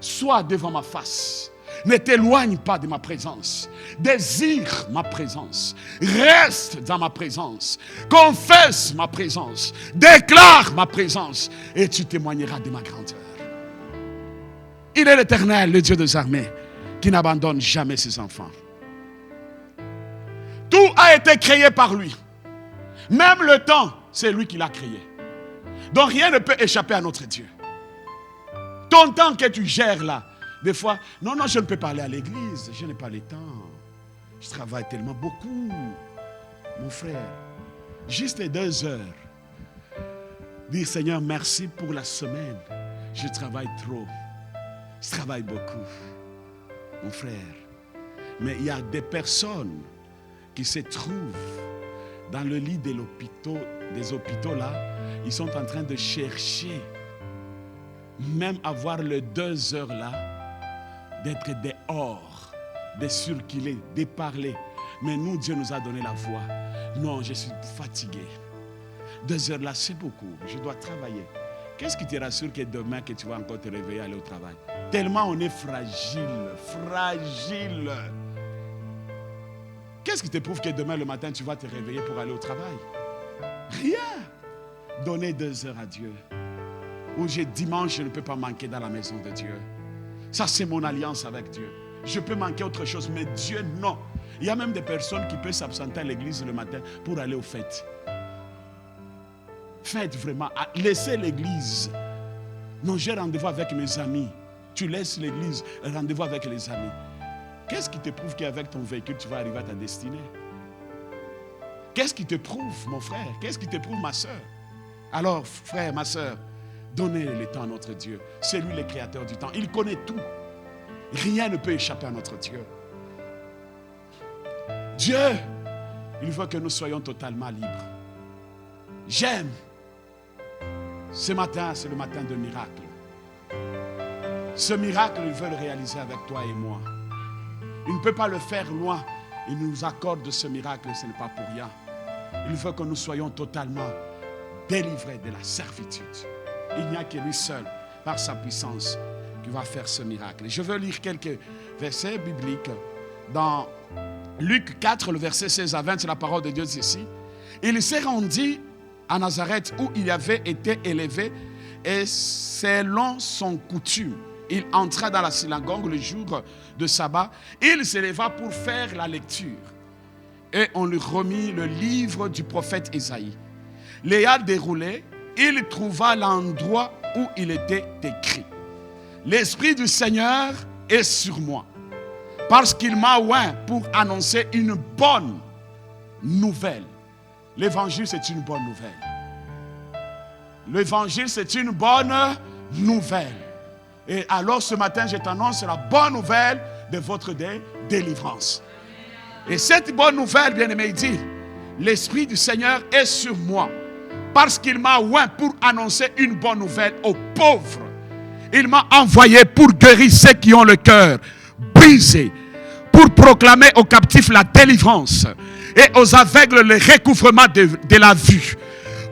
Sois devant ma face. Ne t'éloigne pas de ma présence. Désire ma présence. Reste dans ma présence. Confesse ma présence. Déclare ma présence. Et tu témoigneras de ma grandeur. Il est l'Éternel, le Dieu des armées, qui n'abandonne jamais ses enfants. Tout a été créé par lui. Même le temps, c'est lui qui l'a créé. Donc rien ne peut échapper à notre Dieu. Ton temps que tu gères là, des fois, non, je ne peux pas aller à l'église, je n'ai pas le temps. Je travaille tellement beaucoup. Mon frère, juste 2 heures. Dis Seigneur, merci pour la semaine. Je travaille trop. Je travaille beaucoup. Mon frère, mais il y a des personnes qui se trouvent dans le lit des hôpitaux là, ils sont en train de chercher, même avoir les 2 heures là, d'être dehors, de circuler, de parler. Mais nous, Dieu nous a donné la voix. Non, je suis fatigué. 2 heures là, c'est beaucoup. Je dois travailler. Qu'est-ce qui te rassure que demain que tu vas encore te réveiller, aller au travail? Tellement on est fragile, fragile. Qu'est-ce qui te prouve que demain le matin tu vas te réveiller pour aller au travail? Rien. Donnez 2 heures à Dieu. Ou dimanche, je ne peux pas manquer dans la maison de Dieu. Ça, c'est mon alliance avec Dieu. Je peux manquer autre chose, mais Dieu, non. Il y a même des personnes qui peuvent s'absenter à l'église le matin pour aller aux fêtes. Faites vraiment, laissez l'église. Non, j'ai rendez-vous avec mes amis. Tu laisses l'église, rendez-vous avec les amis. Qu'est-ce qui te prouve qu'avec ton véhicule, tu vas arriver à ta destinée? Qu'est-ce qui te prouve, mon frère? Qu'est-ce qui te prouve, ma soeur? Alors, frère, ma soeur, donnez le temps à notre Dieu. C'est lui le créateur du temps. Il connaît tout. Rien ne peut échapper à notre Dieu. Dieu, il veut que nous soyons totalement libres. J'aime. Ce matin, c'est le matin de miracle. Ce miracle, il veut le réaliser avec toi et moi. Il ne peut pas le faire loin. Il nous accorde ce miracle, ce n'est pas pour rien. Il veut que nous soyons totalement délivrés de la servitude. Il n'y a que lui seul, par sa puissance, qui va faire ce miracle. Je veux lire quelques versets bibliques. Dans Luc 4, le verset 16 à 20, c'est la parole de Dieu ici. Il s'est rendu à Nazareth où il avait été élevé et selon son coutume, il entra dans la synagogue le jour de sabbat. Il s'éleva pour faire la lecture. Et on lui remit le livre du prophète Ésaïe. L'ayant déroulé, il trouva l'endroit où il était écrit. L'Esprit du Seigneur est sur moi, parce qu'il m'a oint pour annoncer une bonne nouvelle. L'évangile, c'est une bonne nouvelle. L'évangile, c'est une bonne nouvelle. Et alors ce matin, je t'annonce la bonne nouvelle de votre délivrance. Et cette bonne nouvelle, bien-aimé, il dit, l'Esprit du Seigneur est sur moi, parce qu'il m'a oint pour annoncer une bonne nouvelle aux pauvres. Il m'a envoyé pour guérir ceux qui ont le cœur brisé, pour proclamer aux captifs la délivrance et aux aveugles le recouvrement de la vue,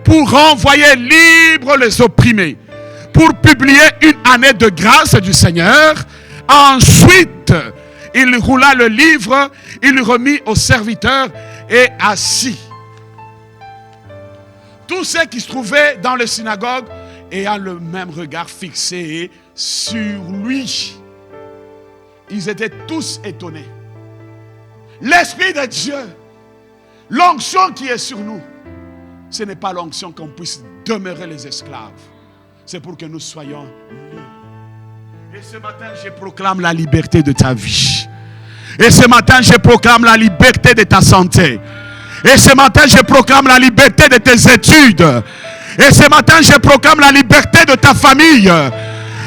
pour renvoyer libres les opprimés, pour publier une année de grâce du Seigneur. Ensuite, il roula le livre, il le remit au serviteur et assis. Tous ceux qui se trouvaient dans la synagogue ayant le même regard fixé sur lui, ils étaient tous étonnés. L'Esprit de Dieu, l'onction qui est sur nous, ce n'est pas l'onction qu'on puisse demeurer les esclaves. C'est pour que nous soyons libres. Et ce matin, je proclame la liberté de ta vie. Et ce matin, je proclame la liberté de ta santé. Et ce matin, je proclame la liberté de tes études. Et ce matin, je proclame la liberté de ta famille.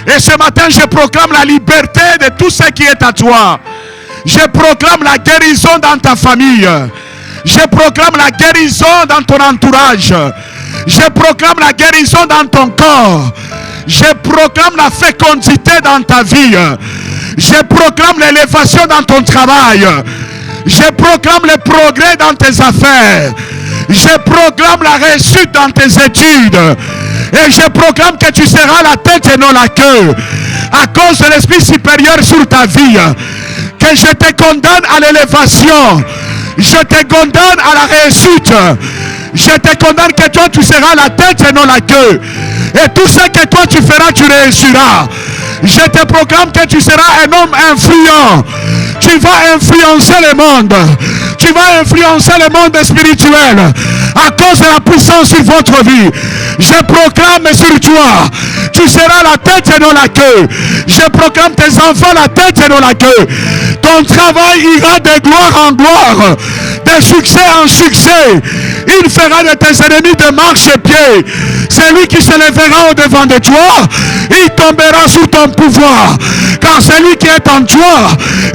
Et ce matin, je proclame la liberté de tout ce qui est à toi. Je proclame la guérison dans ta famille. Je proclame la guérison dans ton entourage. Je proclame la guérison dans ton corps. Je proclame la fécondité dans ta vie. Je proclame l'élévation dans ton travail. Je proclame le progrès dans tes affaires. Je proclame la réussite dans tes études. Et je proclame que tu seras la tête et non la queue. À cause de l'esprit supérieur sur ta vie. Que je te condamne à l'élévation. Je te condamne à la réussite. Je te condamne que toi tu seras la tête et non la queue. Et tout ce que toi tu feras, tu réussiras. Je te proclame que tu seras un homme influent. Tu vas influencer le monde. Tu vas influencer le monde spirituel. À cause de la puissance sur votre vie. Je proclame sur toi. Tu seras la tête et non la queue. Je proclame tes enfants la tête et non la queue. Ton travail ira de gloire en gloire. De succès en succès. Il fera de tes ennemis de marche-pied. Celui qui se lèvera au-devant de toi, il tombera sous ton pouvoir. Car celui qui est en toi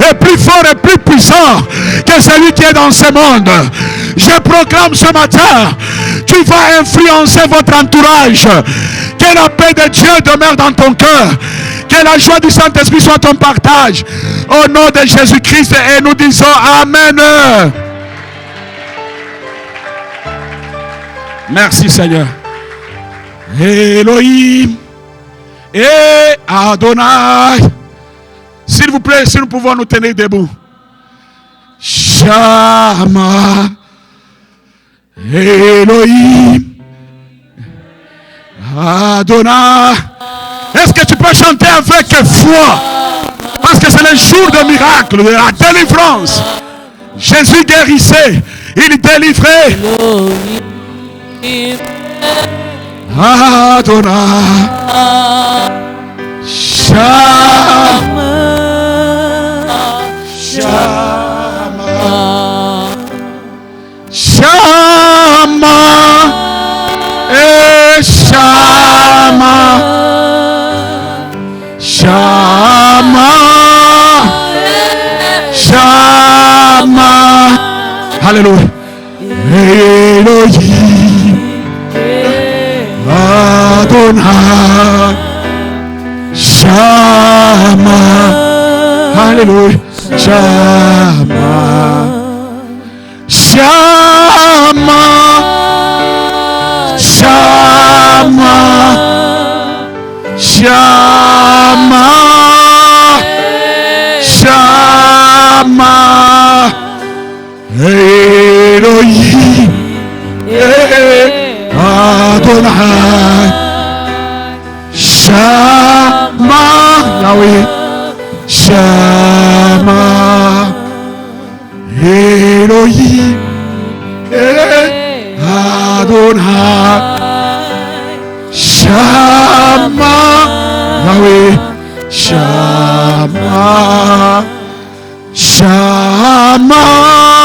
est plus fort et plus puissant que celui qui est dans ce monde. Je proclame ce matin, tu vas influencer votre entourage. Que la paix de Dieu demeure dans ton cœur. Que la joie du Saint-Esprit soit ton partage. Au nom de Jésus-Christ, et nous disons Amen. Merci Seigneur. Elohim et Adonai. S'il vous plaît, si nous pouvons nous tenir debout. Shama Elohim Adonai. Est-ce que tu peux chanter avec foi? Parce que c'est le jour de miracle, de la délivrance. Jésus guérissait, il délivrait. Adonai Shama Shama Shama Alléluia. Elohim. Adonai. Shama. Alléluia. Shama. Shama. Shama. Shama. Shama. Elohim. Adonai. Shama. Yahweh. Shama. Elohim. Adonai. Shama. Yahweh. Shama. Shama.